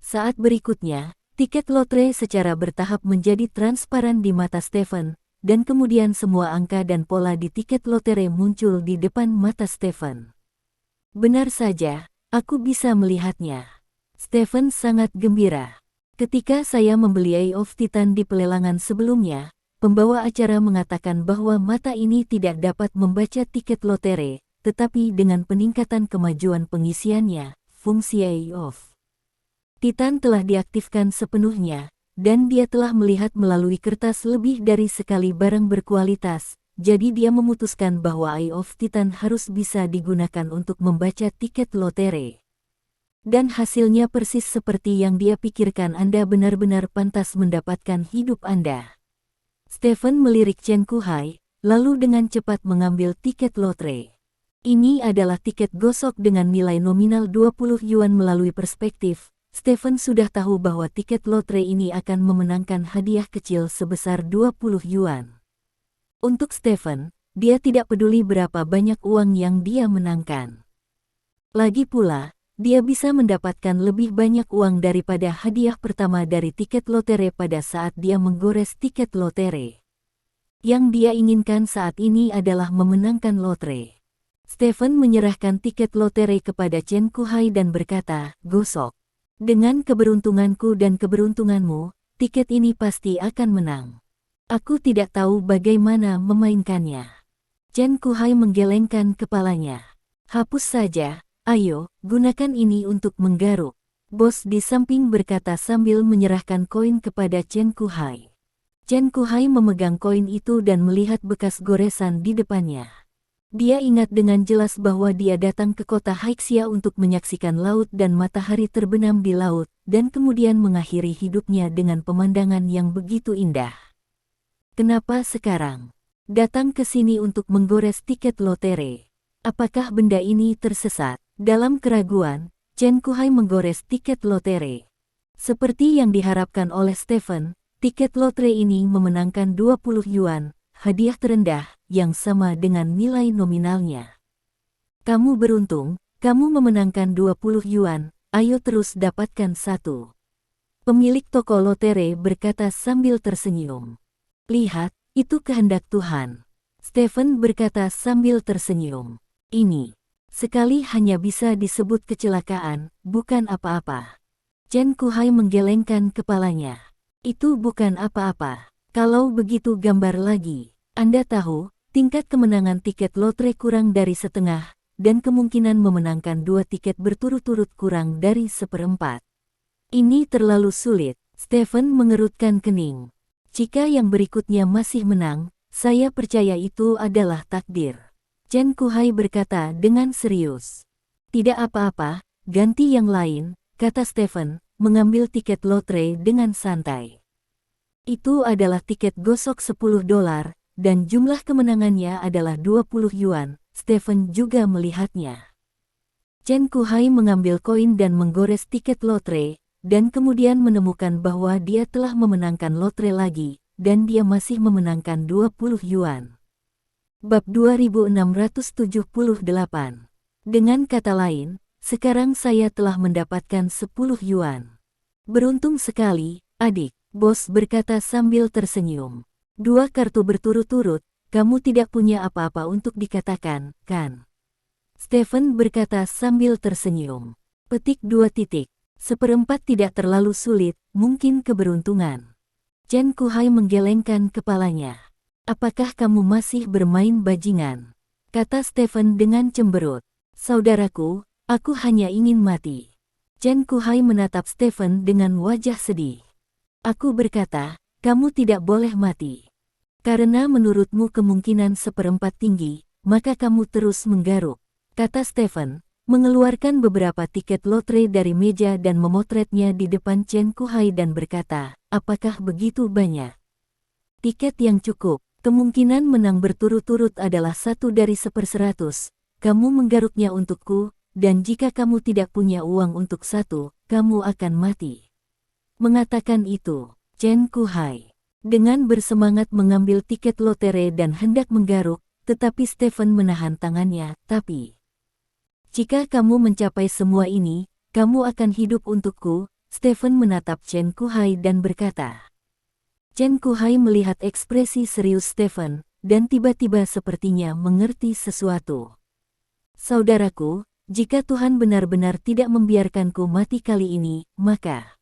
Saat berikutnya, tiket lotre secara bertahap menjadi transparan di mata Stephen, dan kemudian semua angka dan pola di tiket lotre muncul di depan mata Stephen. Benar saja, aku bisa melihatnya. Stephen sangat gembira. Ketika saya membeli Eye of Titan di pelelangan sebelumnya, pembawa acara mengatakan bahwa mata ini tidak dapat membaca tiket lotre, tetapi dengan peningkatan kemajuan pengisiannya, fungsi Eye of Titan telah diaktifkan sepenuhnya, dan dia telah melihat melalui kertas lebih dari sekali barang berkualitas, jadi dia memutuskan bahwa Eye of Titan harus bisa digunakan untuk membaca tiket lotre. Dan hasilnya persis seperti yang dia pikirkan. Anda benar-benar pantas mendapatkan hidup Anda. Stephen melirik Chen Kuhai, lalu dengan cepat mengambil tiket lotre. Ini adalah tiket gosok dengan nilai nominal 20 yuan. Melalui perspektif, Stephen sudah tahu bahwa tiket lotre ini akan memenangkan hadiah kecil sebesar 20 yuan. Untuk Stephen, dia tidak peduli berapa banyak uang yang dia menangkan. Lagi pula, dia bisa mendapatkan lebih banyak uang daripada hadiah pertama dari tiket lotre pada saat dia menggores tiket lotre. Yang dia inginkan saat ini adalah memenangkan lotre. Stephen menyerahkan tiket lotre kepada Chen Kuhai dan berkata, "Gosok. Dengan keberuntunganku dan keberuntunganmu, tiket ini pasti akan menang. Aku tidak tahu bagaimana memainkannya." Chen Kuhai menggelengkan kepalanya. "Hapus saja, ayo, gunakan ini untuk menggaruk." Bos di samping berkata sambil menyerahkan koin kepada Chen Kuhai. Chen Kuhai memegang koin itu dan melihat bekas goresan di depannya. Dia ingat dengan jelas bahwa dia datang ke kota Haixia untuk menyaksikan laut dan matahari terbenam di laut, dan kemudian mengakhiri hidupnya dengan pemandangan yang begitu indah. Kenapa sekarang datang ke sini untuk menggores tiket lotre? Apakah benda ini tersesat? Dalam keraguan, Chen Kuhai menggores tiket lotre. Seperti yang diharapkan oleh Stephen, tiket lotre ini memenangkan 20 yuan, hadiah terendah, yang sama dengan nilai nominalnya. "Kamu beruntung, kamu memenangkan 20 yuan, ayo terus dapatkan satu." Pemilik toko lotre berkata sambil tersenyum. "Lihat, itu kehendak Tuhan." Stephen berkata sambil tersenyum. "Ini sekali hanya bisa disebut kecelakaan, bukan apa-apa." Chen Kuhai menggelengkan kepalanya. "Itu bukan apa-apa. Kalau begitu gambar lagi. Anda tahu, tingkat kemenangan tiket lotre kurang dari setengah, dan kemungkinan memenangkan 2 tiket berturut-turut kurang dari 1/4. Ini terlalu sulit." Stephen mengerutkan kening. "Jika yang berikutnya masih menang, saya percaya itu adalah takdir." Chen Kuhai berkata dengan serius. "Tidak apa-apa, ganti yang lain," kata Stephen, mengambil tiket lotre dengan santai. Itu adalah tiket gosok $10, dan jumlah kemenangannya adalah 20 yuan. Stephen juga melihatnya. Chen Kuhai mengambil koin dan menggores tiket lotre, dan kemudian menemukan bahwa dia telah memenangkan lotre lagi, dan dia masih memenangkan 20 yuan. Bab 2678. Dengan kata lain, sekarang saya telah mendapatkan 10 yuan. "Beruntung sekali, adik," bos berkata sambil tersenyum. 2 kartu berturut-turut, kamu tidak punya apa-apa untuk dikatakan, kan?" Stephen berkata sambil tersenyum. Petik 2 titik. 1/4 tidak terlalu sulit, mungkin keberuntungan. Chen Kuhai menggelengkan kepalanya. "Apakah kamu masih bermain bajingan?" kata Stephen dengan cemberut. "Saudaraku, aku hanya ingin mati." Chen Kuhai menatap Stephen dengan wajah sedih. "Aku berkata, kamu tidak boleh mati. Karena menurutmu kemungkinan 1/4 tinggi, maka kamu terus menggaruk," kata Stephen, mengeluarkan beberapa tiket lotre dari meja dan memotretnya di depan Chen Kuhai dan berkata, "Apakah begitu banyak?" "Tiket yang cukup. Kemungkinan menang berturut-turut adalah 1 dari 1/100. Kamu menggaruknya untukku, dan jika kamu tidak punya uang untuk 1, kamu akan mati." Mengatakan itu, Chen Kuhai dengan bersemangat mengambil tiket lotre dan hendak menggaruk, tetapi Stephen menahan tangannya. "Tapi, jika kamu mencapai semua ini, kamu akan hidup untukku." Stephen menatap Chen Kuhai dan berkata. Chen Kuhai melihat ekspresi serius Stephen, dan tiba-tiba sepertinya mengerti sesuatu. "Saudaraku, jika Tuhan benar-benar tidak membiarkanku mati kali ini, maka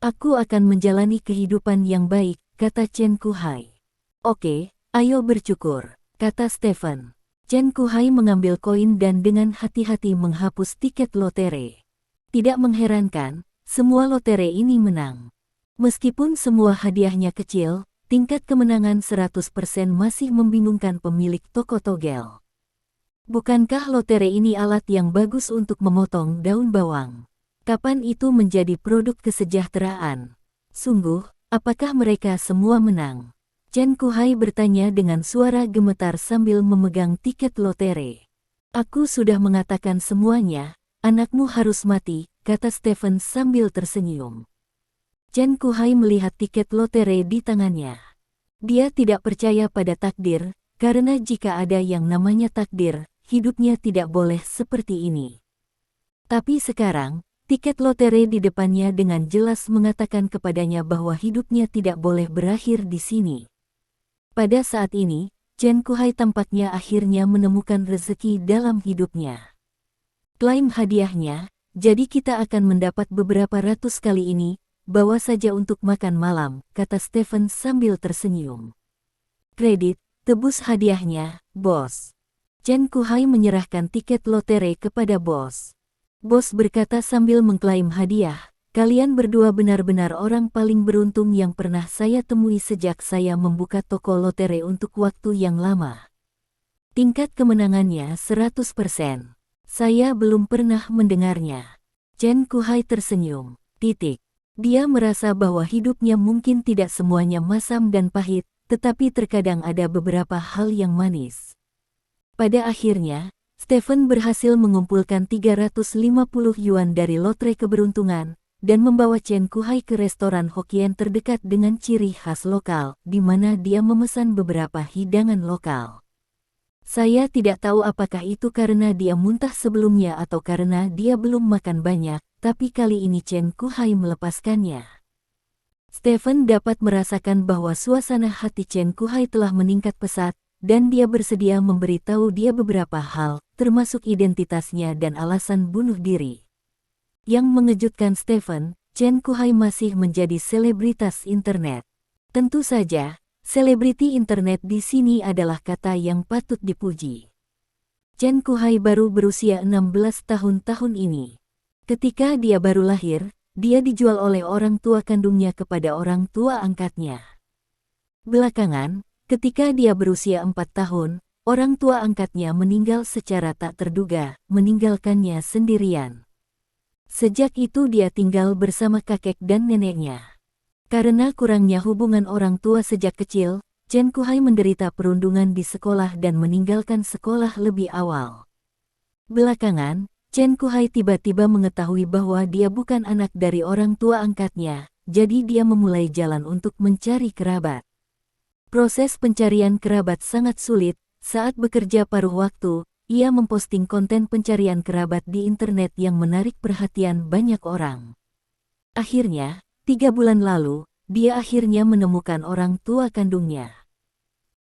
aku akan menjalani kehidupan yang baik," kata Chen Kuhai. "Oke, ayo bercukur," kata Stephen. Chen Kuhai mengambil koin dan dengan hati-hati menghapus tiket lotre. Tidak mengherankan, semua lotre ini menang. Meskipun semua hadiahnya kecil, tingkat kemenangan 100% masih membingungkan pemilik toko togel. Bukankah lotre ini alat yang bagus untuk memotong daun bawang? Kapan itu menjadi produk kesejahteraan? Sungguh, apakah mereka semua menang? Chen Kuhai bertanya dengan suara gemetar sambil memegang tiket lotre. "Aku sudah mengatakan semuanya, anakmu harus mati," kata Stephen sambil tersenyum. Chen Kuhai melihat tiket lotre di tangannya. Dia tidak percaya pada takdir, karena jika ada yang namanya takdir, hidupnya tidak boleh seperti ini. Tapi sekarang, tiket lotre di depannya dengan jelas mengatakan kepadanya bahwa hidupnya tidak boleh berakhir di sini. Pada saat ini, Chen Kuhai tampaknya akhirnya menemukan rezeki dalam hidupnya. Klaim hadiahnya, jadi kita akan mendapat beberapa ratus kali ini, bawa saja untuk makan malam, kata Stephen sambil tersenyum. Kredit, tebus hadiahnya, bos. Chen Kuhai menyerahkan tiket lotre kepada bos. Bos berkata sambil mengklaim hadiah, kalian berdua benar-benar orang paling beruntung yang pernah saya temui sejak saya membuka toko lotre untuk waktu yang lama. Tingkat kemenangannya 100%. Saya belum pernah mendengarnya. Chen Kuhai tersenyum. Dia merasa bahwa hidupnya mungkin tidak semuanya masam dan pahit, tetapi terkadang ada beberapa hal yang manis. Pada akhirnya, Stephen berhasil mengumpulkan 350 yuan dari lotre keberuntungan, dan membawa Chen Kuhai ke restoran Hokkien terdekat dengan ciri khas lokal, di mana dia memesan beberapa hidangan lokal. Saya tidak tahu apakah itu karena dia muntah sebelumnya atau karena dia belum makan banyak, tapi kali ini Chen Kuhai melepaskannya. Stephen dapat merasakan bahwa suasana hati Chen Kuhai telah meningkat pesat, dan dia bersedia memberitahu dia beberapa hal, termasuk identitasnya dan alasan bunuh diri. Yang mengejutkan Stephen, Chen Kuhai masih menjadi selebritas internet. Tentu saja, selebriti internet di sini adalah kata yang patut dipuji. Chen Kuhai baru berusia 16 tahun ini. Ketika dia baru lahir, dia dijual oleh orang tua kandungnya kepada orang tua angkatnya. Belakangan, ketika dia berusia 4 tahun, orang tua angkatnya meninggal secara tak terduga, meninggalkannya sendirian. Sejak itu dia tinggal bersama kakek dan neneknya. Karena kurangnya hubungan orang tua sejak kecil, Chen Kuhai menderita perundungan di sekolah dan meninggalkan sekolah lebih awal. Belakangan, Chen Kuhai tiba-tiba mengetahui bahwa dia bukan anak dari orang tua angkatnya, jadi dia memulai jalan untuk mencari kerabat. Proses pencarian kerabat sangat sulit. Saat bekerja paruh waktu, ia memposting konten pencarian kerabat di internet yang menarik perhatian banyak orang. Akhirnya, 3 bulan lalu, dia akhirnya menemukan orang tua kandungnya.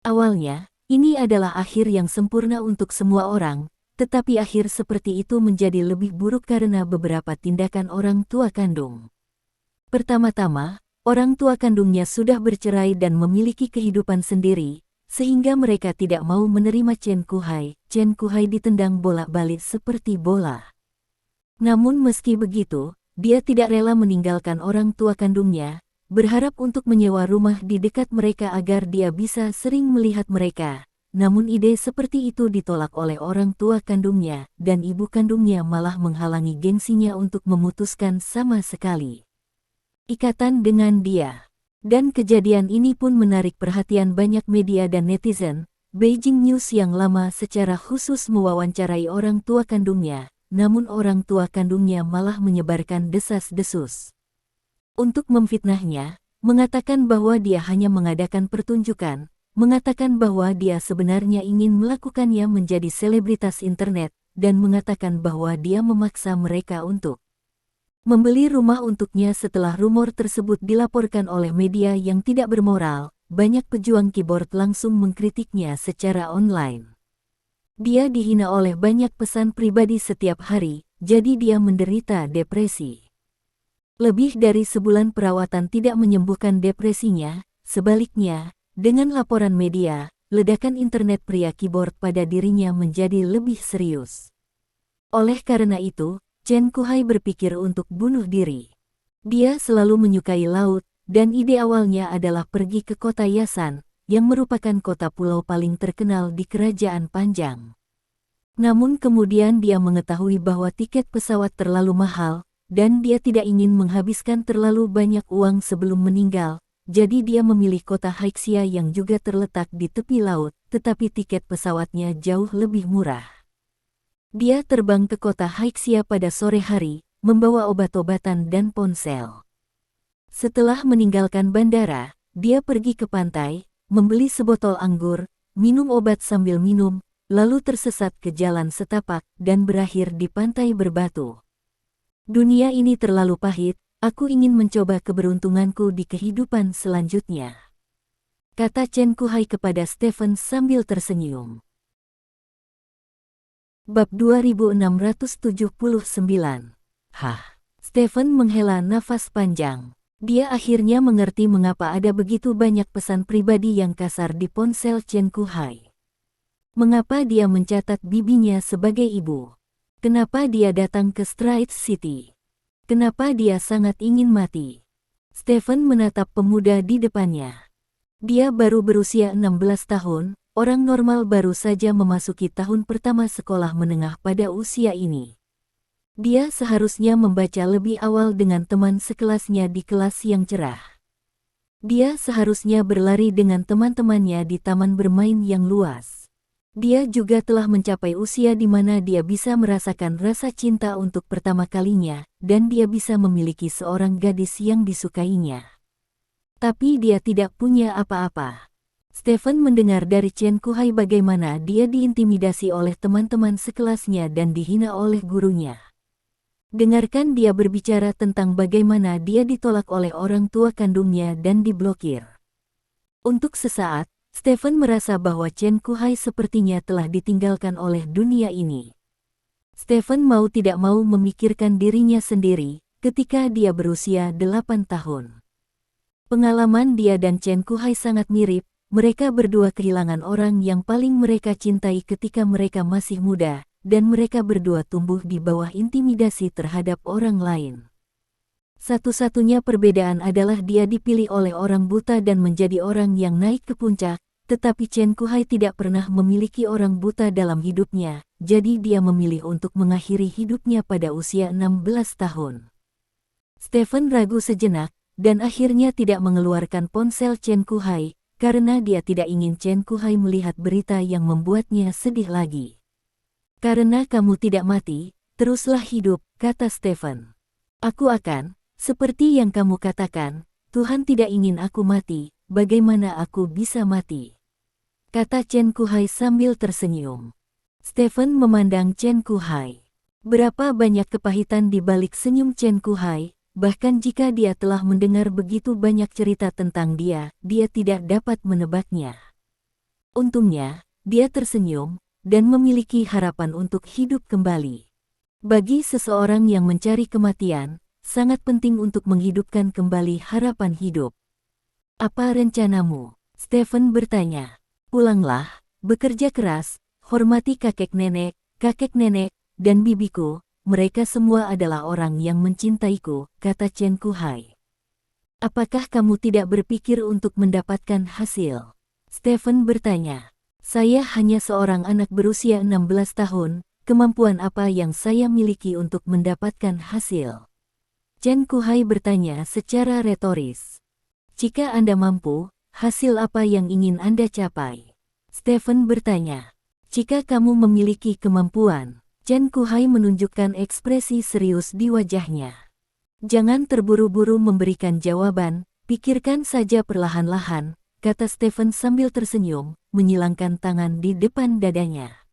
Awalnya, ini adalah akhir yang sempurna untuk semua orang, tetapi akhir seperti itu menjadi lebih buruk karena beberapa tindakan orang tua kandung. Pertama-tama, orang tua kandungnya sudah bercerai dan memiliki kehidupan sendiri, sehingga mereka tidak mau menerima Chen Kuhai. Chen Kuhai ditendang bolak-balik seperti bola. Namun meski begitu, dia tidak rela meninggalkan orang tua kandungnya, berharap untuk menyewa rumah di dekat mereka agar dia bisa sering melihat mereka. Namun ide seperti itu ditolak oleh orang tua kandungnya, dan ibu kandungnya malah menghalangi gengsinya untuk memutuskan sama sekali ikatan dengan dia. Dan kejadian ini pun menarik perhatian banyak media dan netizen. Beijing News yang lama secara khusus mewawancarai orang tua kandungnya, namun orang tua kandungnya malah menyebarkan desas-desus untuk memfitnahnya, mengatakan bahwa dia hanya mengadakan pertunjukan, mengatakan bahwa dia sebenarnya ingin melakukannya menjadi selebritas internet, dan mengatakan bahwa dia memaksa mereka untuk membeli rumah untuknya. Setelah rumor tersebut dilaporkan oleh media yang tidak bermoral, banyak pejuang keyboard langsung mengkritiknya secara online. Dia dihina oleh banyak pesan pribadi setiap hari, jadi dia menderita depresi. Lebih dari sebulan perawatan tidak menyembuhkan depresinya, sebaliknya, dengan laporan media, ledakan internet pria keyboard pada dirinya menjadi lebih serius. Oleh karena itu, Chen Kuhai berpikir untuk bunuh diri. Dia selalu menyukai laut, dan ide awalnya adalah pergi ke kota Yasan, yang merupakan kota pulau paling terkenal di Kerajaan Panjang. Namun kemudian dia mengetahui bahwa tiket pesawat terlalu mahal, dan dia tidak ingin menghabiskan terlalu banyak uang sebelum meninggal, jadi dia memilih kota Haixia yang juga terletak di tepi laut, tetapi tiket pesawatnya jauh lebih murah. Dia terbang ke kota Haixia pada sore hari, membawa obat-obatan dan ponsel. Setelah meninggalkan bandara, dia pergi ke pantai, membeli sebotol anggur, minum obat sambil minum, lalu tersesat ke jalan setapak dan berakhir di pantai berbatu. Dunia ini terlalu pahit, aku ingin mencoba keberuntunganku di kehidupan selanjutnya. Kata Chen Kuhai kepada Stephen sambil tersenyum. Bab 2679. Hah. Stephen menghela nafas panjang. Dia akhirnya mengerti mengapa ada begitu banyak pesan pribadi yang kasar di ponsel Chen Kuhai. Mengapa dia mencatat bibinya sebagai ibu? Kenapa dia datang ke Stride City? Kenapa dia sangat ingin mati? Stephen menatap pemuda di depannya. Dia baru berusia 16 tahun, orang normal baru saja memasuki tahun pertama sekolah menengah pada usia ini. Dia seharusnya membaca lebih awal dengan teman sekelasnya di kelas yang cerah. Dia seharusnya berlari dengan teman-temannya di taman bermain yang luas. Dia juga telah mencapai usia di mana dia bisa merasakan rasa cinta untuk pertama kalinya, dan dia bisa memiliki seorang gadis yang disukainya. Tapi dia tidak punya apa-apa. Stephen mendengar dari Chen Kuhai bagaimana dia diintimidasi oleh teman-teman sekelasnya dan dihina oleh gurunya. Dengarkan dia berbicara tentang bagaimana dia ditolak oleh orang tua kandungnya dan diblokir. Untuk sesaat, Stephen merasa bahwa Chen Kuhai sepertinya telah ditinggalkan oleh dunia ini. Stephen mau tidak mau memikirkan dirinya sendiri ketika dia berusia 8 tahun. Pengalaman dia dan Chen Kuhai sangat mirip, mereka berdua kehilangan orang yang paling mereka cintai ketika mereka masih muda, dan mereka berdua tumbuh di bawah intimidasi terhadap orang lain. Satu-satunya perbedaan adalah dia dipilih oleh orang buta dan menjadi orang yang naik ke puncak, tetapi Chen Kuhai tidak pernah memiliki orang buta dalam hidupnya, jadi dia memilih untuk mengakhiri hidupnya pada usia 16 tahun. Stephen ragu sejenak, dan akhirnya tidak mengeluarkan ponsel Chen Kuhai, karena dia tidak ingin Chen Kuhai melihat berita yang membuatnya sedih lagi. Karena kamu tidak mati, teruslah hidup, kata Stephen. Aku akan, seperti yang kamu katakan, Tuhan tidak ingin aku mati, bagaimana aku bisa mati? Kata Chen Kuhai sambil tersenyum. Stephen memandang Chen Kuhai. Berapa banyak kepahitan di balik senyum Chen Kuhai, bahkan jika dia telah mendengar begitu banyak cerita tentang dia tidak dapat menebaknya. Untungnya, dia tersenyum, dan memiliki harapan untuk hidup kembali. Bagi seseorang yang mencari kematian, sangat penting untuk menghidupkan kembali harapan hidup. Apa rencanamu? Stephen bertanya. Pulanglah, bekerja keras, hormati kakek nenek, dan bibiku, mereka semua adalah orang yang mencintaiku, kata Chen Kuhai. Apakah kamu tidak berpikir untuk mendapatkan hasil? Stephen bertanya. Saya hanya seorang anak berusia 16 tahun, kemampuan apa yang saya miliki untuk mendapatkan hasil? Chen Kuhai bertanya secara retoris. Jika Anda mampu, hasil apa yang ingin Anda capai? Stephen bertanya. Jika kamu memiliki kemampuan, Chen Kuhai menunjukkan ekspresi serius di wajahnya. Jangan terburu-buru memberikan jawaban, pikirkan saja perlahan-lahan, kata Stephen sambil tersenyum, menyilangkan tangan di depan dadanya.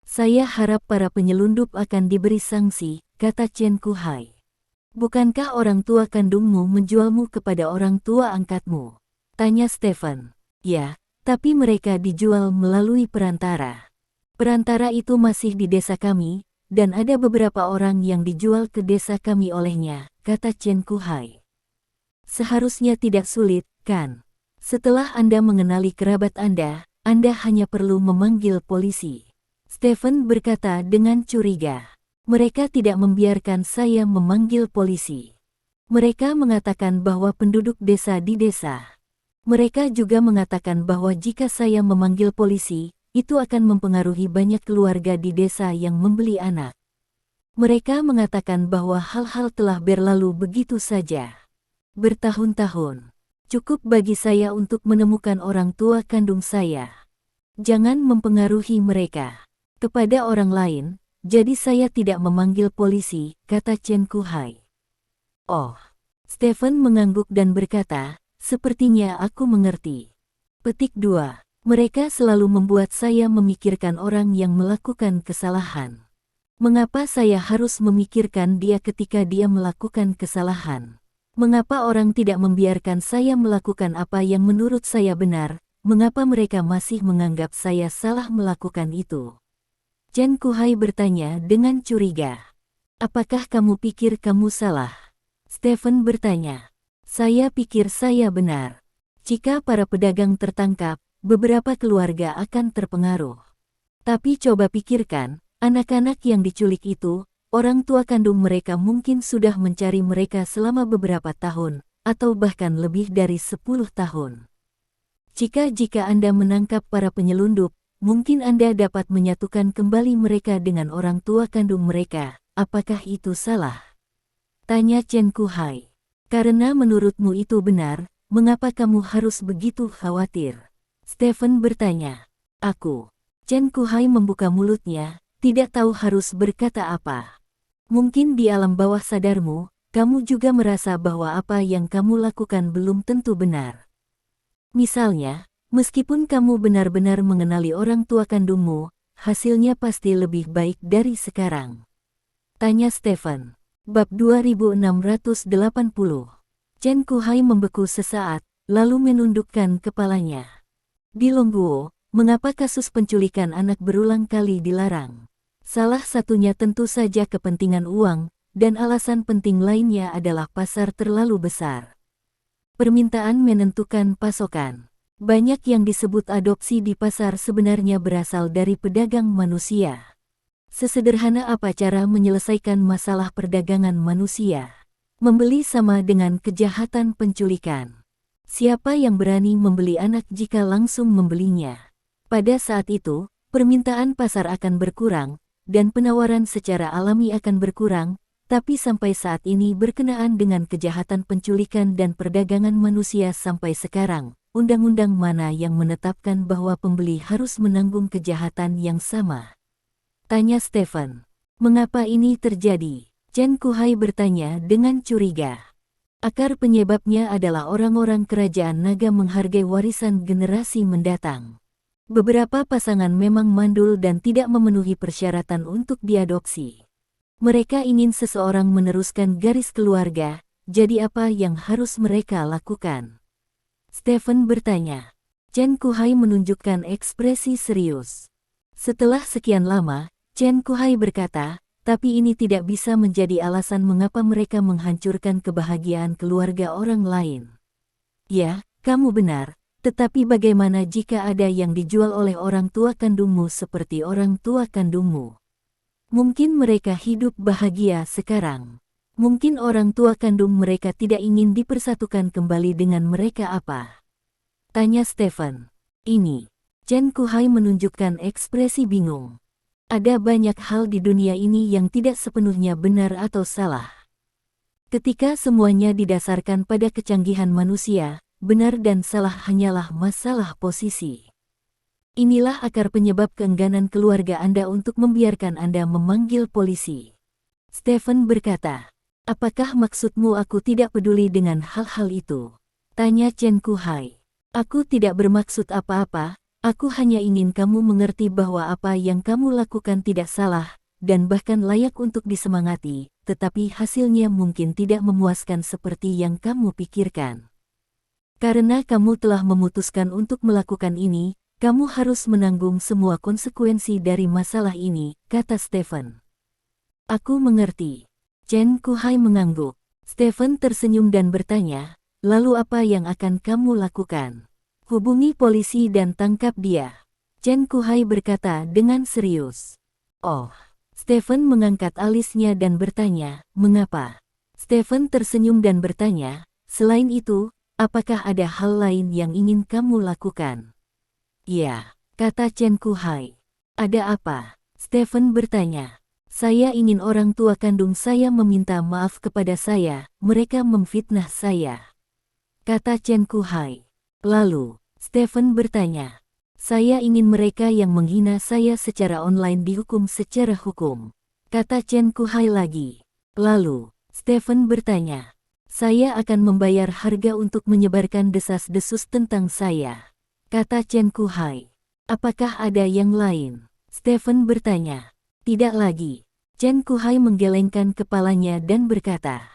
Saya harap para penyelundup akan diberi sanksi, kata Chen Kuhai. Bukankah orang tua kandungmu menjualmu kepada orang tua angkatmu? Tanya Stephen. Ya, tapi mereka dijual melalui perantara. Perantara itu masih di desa kami, dan ada beberapa orang yang dijual ke desa kami olehnya, kata Chen Kuhai. Seharusnya tidak sulit, kan? Setelah Anda mengenali kerabat Anda hanya perlu memanggil polisi. Stephen berkata dengan curiga. Mereka tidak membiarkan saya memanggil polisi. Mereka mengatakan bahwa penduduk desa di desa. Mereka juga mengatakan bahwa jika saya memanggil polisi, itu akan mempengaruhi banyak keluarga di desa yang membeli anak. Mereka mengatakan bahwa hal-hal telah berlalu begitu saja. Bertahun-tahun. Cukup bagi saya untuk menemukan orang tua kandung saya. Jangan mempengaruhi mereka kepada orang lain, jadi saya tidak memanggil polisi, kata Chen Kuhai. Oh, Stephen mengangguk dan berkata, sepertinya aku mengerti. Petik 2. Mereka selalu membuat saya memikirkan orang yang melakukan kesalahan. Mengapa saya harus memikirkan dia ketika dia melakukan kesalahan? Mengapa orang tidak membiarkan saya melakukan apa yang menurut saya benar? Mengapa mereka masih menganggap saya salah melakukan itu? Chen Kuhai bertanya dengan curiga. Apakah kamu pikir kamu salah? Stephen bertanya. Saya pikir saya benar. Jika para pedagang tertangkap, beberapa keluarga akan terpengaruh. Tapi coba pikirkan, anak-anak yang diculik itu, orang tua kandung mereka mungkin sudah mencari mereka selama beberapa tahun, atau bahkan lebih dari 10 tahun. Jika Anda menangkap para penyelundup, mungkin Anda dapat menyatukan kembali mereka dengan orang tua kandung mereka. Apakah itu salah? Tanya Chen Kuhai. Karena menurutmu itu benar, mengapa kamu harus begitu khawatir? Stephen bertanya. Chen Kuhai membuka mulutnya, tidak tahu harus berkata apa. Mungkin di alam bawah sadarmu, kamu juga merasa bahwa apa yang kamu lakukan belum tentu benar. Misalnya, meskipun kamu benar-benar mengenali orang tua kandungmu, hasilnya pasti lebih baik dari sekarang. Tanya Stephen. Bab 2680. Chen Kuhai membeku sesaat, lalu menundukkan kepalanya. Di Longguo, mengapa kasus penculikan anak berulang kali dilarang? Salah satunya tentu saja kepentingan uang, dan alasan penting lainnya adalah pasar terlalu besar. Permintaan menentukan pasokan. Banyak yang disebut adopsi di pasar sebenarnya berasal dari pedagang manusia. Sesederhana apa cara menyelesaikan masalah perdagangan manusia? Membeli sama dengan kejahatan penculikan. Siapa yang berani membeli anak jika langsung membelinya? Pada saat itu, permintaan pasar akan berkurang, dan penawaran secara alami akan berkurang, tapi sampai saat ini berkenaan dengan kejahatan penculikan dan perdagangan manusia sampai sekarang, undang-undang mana yang menetapkan bahwa pembeli harus menanggung kejahatan yang sama? Tanya Stephen. Mengapa ini terjadi? Chen Kuhai bertanya dengan curiga. Akar penyebabnya adalah orang-orang kerajaan naga menghargai warisan generasi mendatang. Beberapa pasangan memang mandul dan tidak memenuhi persyaratan untuk diadopsi. Mereka ingin seseorang meneruskan garis keluarga, jadi apa yang harus mereka lakukan? Stephen bertanya. Chen Kuhai menunjukkan ekspresi serius. Setelah sekian lama, Chen Kuhai berkata, tapi ini tidak bisa menjadi alasan mengapa mereka menghancurkan kebahagiaan keluarga orang lain. Ya, kamu benar, tetapi bagaimana jika ada yang dijual oleh orang tua kandungmu seperti orang tua kandungmu? Mungkin mereka hidup bahagia sekarang. Mungkin orang tua kandung mereka tidak ingin dipersatukan kembali dengan mereka apa? Tanya Stephen. Ini. Chen Kuhai menunjukkan ekspresi bingung. Ada banyak hal di dunia ini yang tidak sepenuhnya benar atau salah. Ketika semuanya didasarkan pada kecanggihan manusia, benar dan salah hanyalah masalah posisi. Inilah akar penyebab keengganan keluarga Anda untuk membiarkan Anda memanggil polisi. Stephen berkata, apakah maksudmu aku tidak peduli dengan hal-hal itu? Tanya Chen Kuhai. Aku tidak bermaksud apa-apa. Aku hanya ingin kamu mengerti bahwa apa yang kamu lakukan tidak salah, dan bahkan layak untuk disemangati, tetapi hasilnya mungkin tidak memuaskan seperti yang kamu pikirkan. Karena kamu telah memutuskan untuk melakukan ini, kamu harus menanggung semua konsekuensi dari masalah ini, kata Stephen. Aku mengerti. Chen Kuhai mengangguk. Stephen tersenyum dan bertanya, lalu apa yang akan kamu lakukan? Hubungi polisi dan tangkap dia. Chen Kuhai berkata dengan serius. Oh. Stephen mengangkat alisnya dan bertanya, mengapa? Stephen tersenyum dan bertanya, selain itu, apakah ada hal lain yang ingin kamu lakukan? Ya, kata Chen Kuhai. Ada apa? Stephen bertanya. Saya ingin orang tua kandung saya meminta maaf kepada saya, mereka memfitnah saya. Kata Chen Kuhai. Lalu, Stephen bertanya, saya ingin mereka yang menghina saya secara online dihukum secara hukum. Kata Chen Kuhai lagi. Lalu, Stephen bertanya, saya akan membayar harga untuk menyebarkan desas-desus tentang saya. Kata Chen Kuhai. Apakah ada yang lain? Stephen bertanya. Tidak lagi. Chen Kuhai menggelengkan kepalanya dan berkata,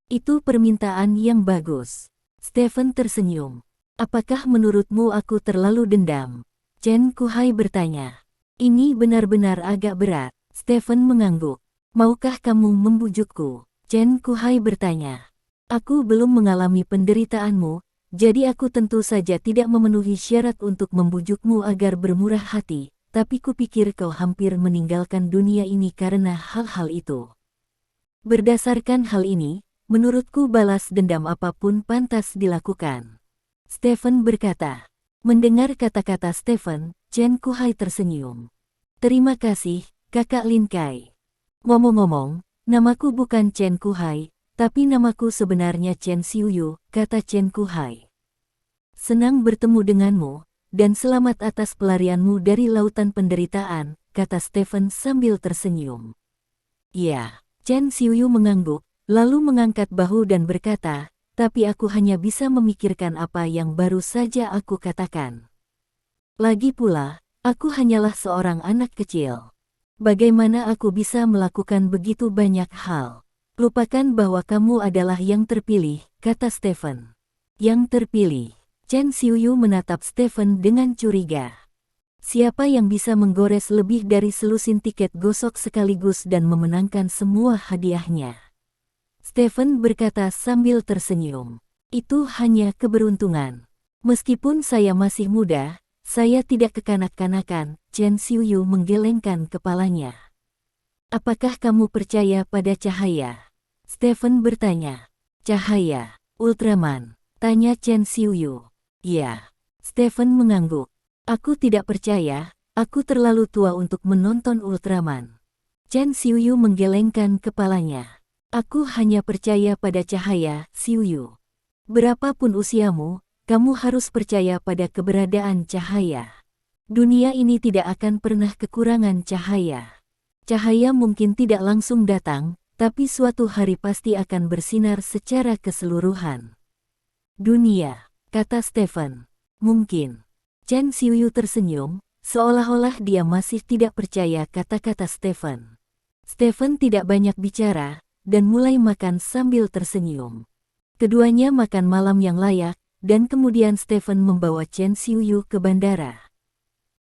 "Itu permintaan yang bagus." Stephen tersenyum. "Apakah menurutmu aku terlalu dendam?" Chen Kuhai bertanya. "Ini benar-benar agak berat." Stephen mengangguk. "Maukah kamu membujukku?" Chen Kuhai bertanya. "Aku belum mengalami penderitaanmu, jadi aku tentu saja tidak memenuhi syarat untuk membujukmu agar bermurah hati, tapi kupikir kau hampir meninggalkan dunia ini karena hal-hal itu. Berdasarkan hal ini, menurutku balas dendam apapun pantas dilakukan." Stephen berkata. Mendengar kata-kata Stephen, Chen Kuhai tersenyum. "Terima kasih, Kakak Lin Kai. Ngomong-ngomong, namaku bukan Chen Kuhai, tapi namaku sebenarnya Chen Xiuyu," kata Chen Kuhai. "Senang bertemu denganmu, dan selamat atas pelarianmu dari lautan penderitaan," kata Stephen sambil tersenyum. "Ya." Chen Xiuyu mengangguk, lalu mengangkat bahu dan berkata, "Tapi aku hanya bisa memikirkan apa yang baru saja aku katakan. Lagi pula, aku hanyalah seorang anak kecil. Bagaimana aku bisa melakukan begitu banyak hal?" "Lupakan bahwa kamu adalah yang terpilih," kata Stephen. "Yang terpilih?" Chen Xiuyu menatap Stephen dengan curiga. "Siapa yang bisa menggores lebih dari selusin tiket gosok sekaligus dan memenangkan semua hadiahnya?" Stephen berkata sambil tersenyum. "Itu hanya keberuntungan. Meskipun saya masih muda, saya tidak kekanak-kanakan." Chen Xiuyu menggelengkan kepalanya. "Apakah kamu percaya pada cahaya?" Stephen bertanya. "Cahaya? Ultraman?" tanya Chen Xiuyu. "Ya." Stephen mengangguk. "Aku tidak percaya, aku terlalu tua untuk menonton Ultraman." Chen Xiuyu menggelengkan kepalanya. "Aku hanya percaya pada cahaya, Xiuyu. Berapapun usiamu, kamu harus percaya pada keberadaan cahaya. Dunia ini tidak akan pernah kekurangan cahaya. Cahaya mungkin tidak langsung datang, tapi suatu hari pasti akan bersinar secara keseluruhan." "Dunia," kata Stephen. "Mungkin." Chen Xiuyu tersenyum, seolah-olah dia masih tidak percaya kata-kata Stephen. Stephen tidak banyak bicara, dan mulai makan sambil tersenyum. Keduanya makan malam yang layak, dan kemudian Stephen membawa Chen Xiuyu ke bandara.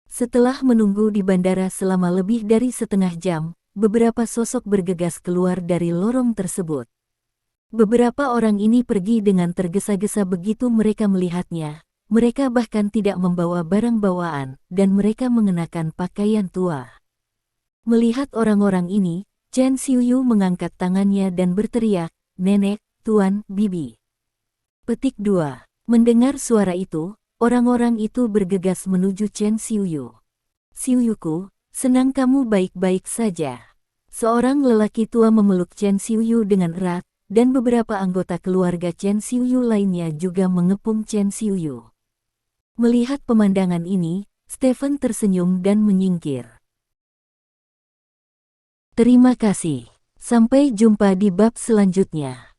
Setelah menunggu di bandara selama lebih dari setengah jam, beberapa sosok bergegas keluar dari lorong tersebut. Beberapa orang ini pergi dengan tergesa-gesa begitu mereka melihatnya. Mereka bahkan tidak membawa barang bawaan, dan mereka mengenakan pakaian tua. Melihat orang-orang ini, Chen Xiuyu mengangkat tangannya dan berteriak, "Nenek, Tuan, Bibi." Petik 2. Mendengar suara itu, orang-orang itu bergegas menuju Chen Xiuyu. "Xiuyuku, senang kamu baik-baik saja." Seorang lelaki tua memeluk Chen Xiuyu dengan erat, dan beberapa anggota keluarga Chen Xiuyu lainnya juga mengepung Chen Xiuyu. Melihat pemandangan ini, Stephen tersenyum dan menyingkir. Terima kasih. Sampai jumpa di bab selanjutnya.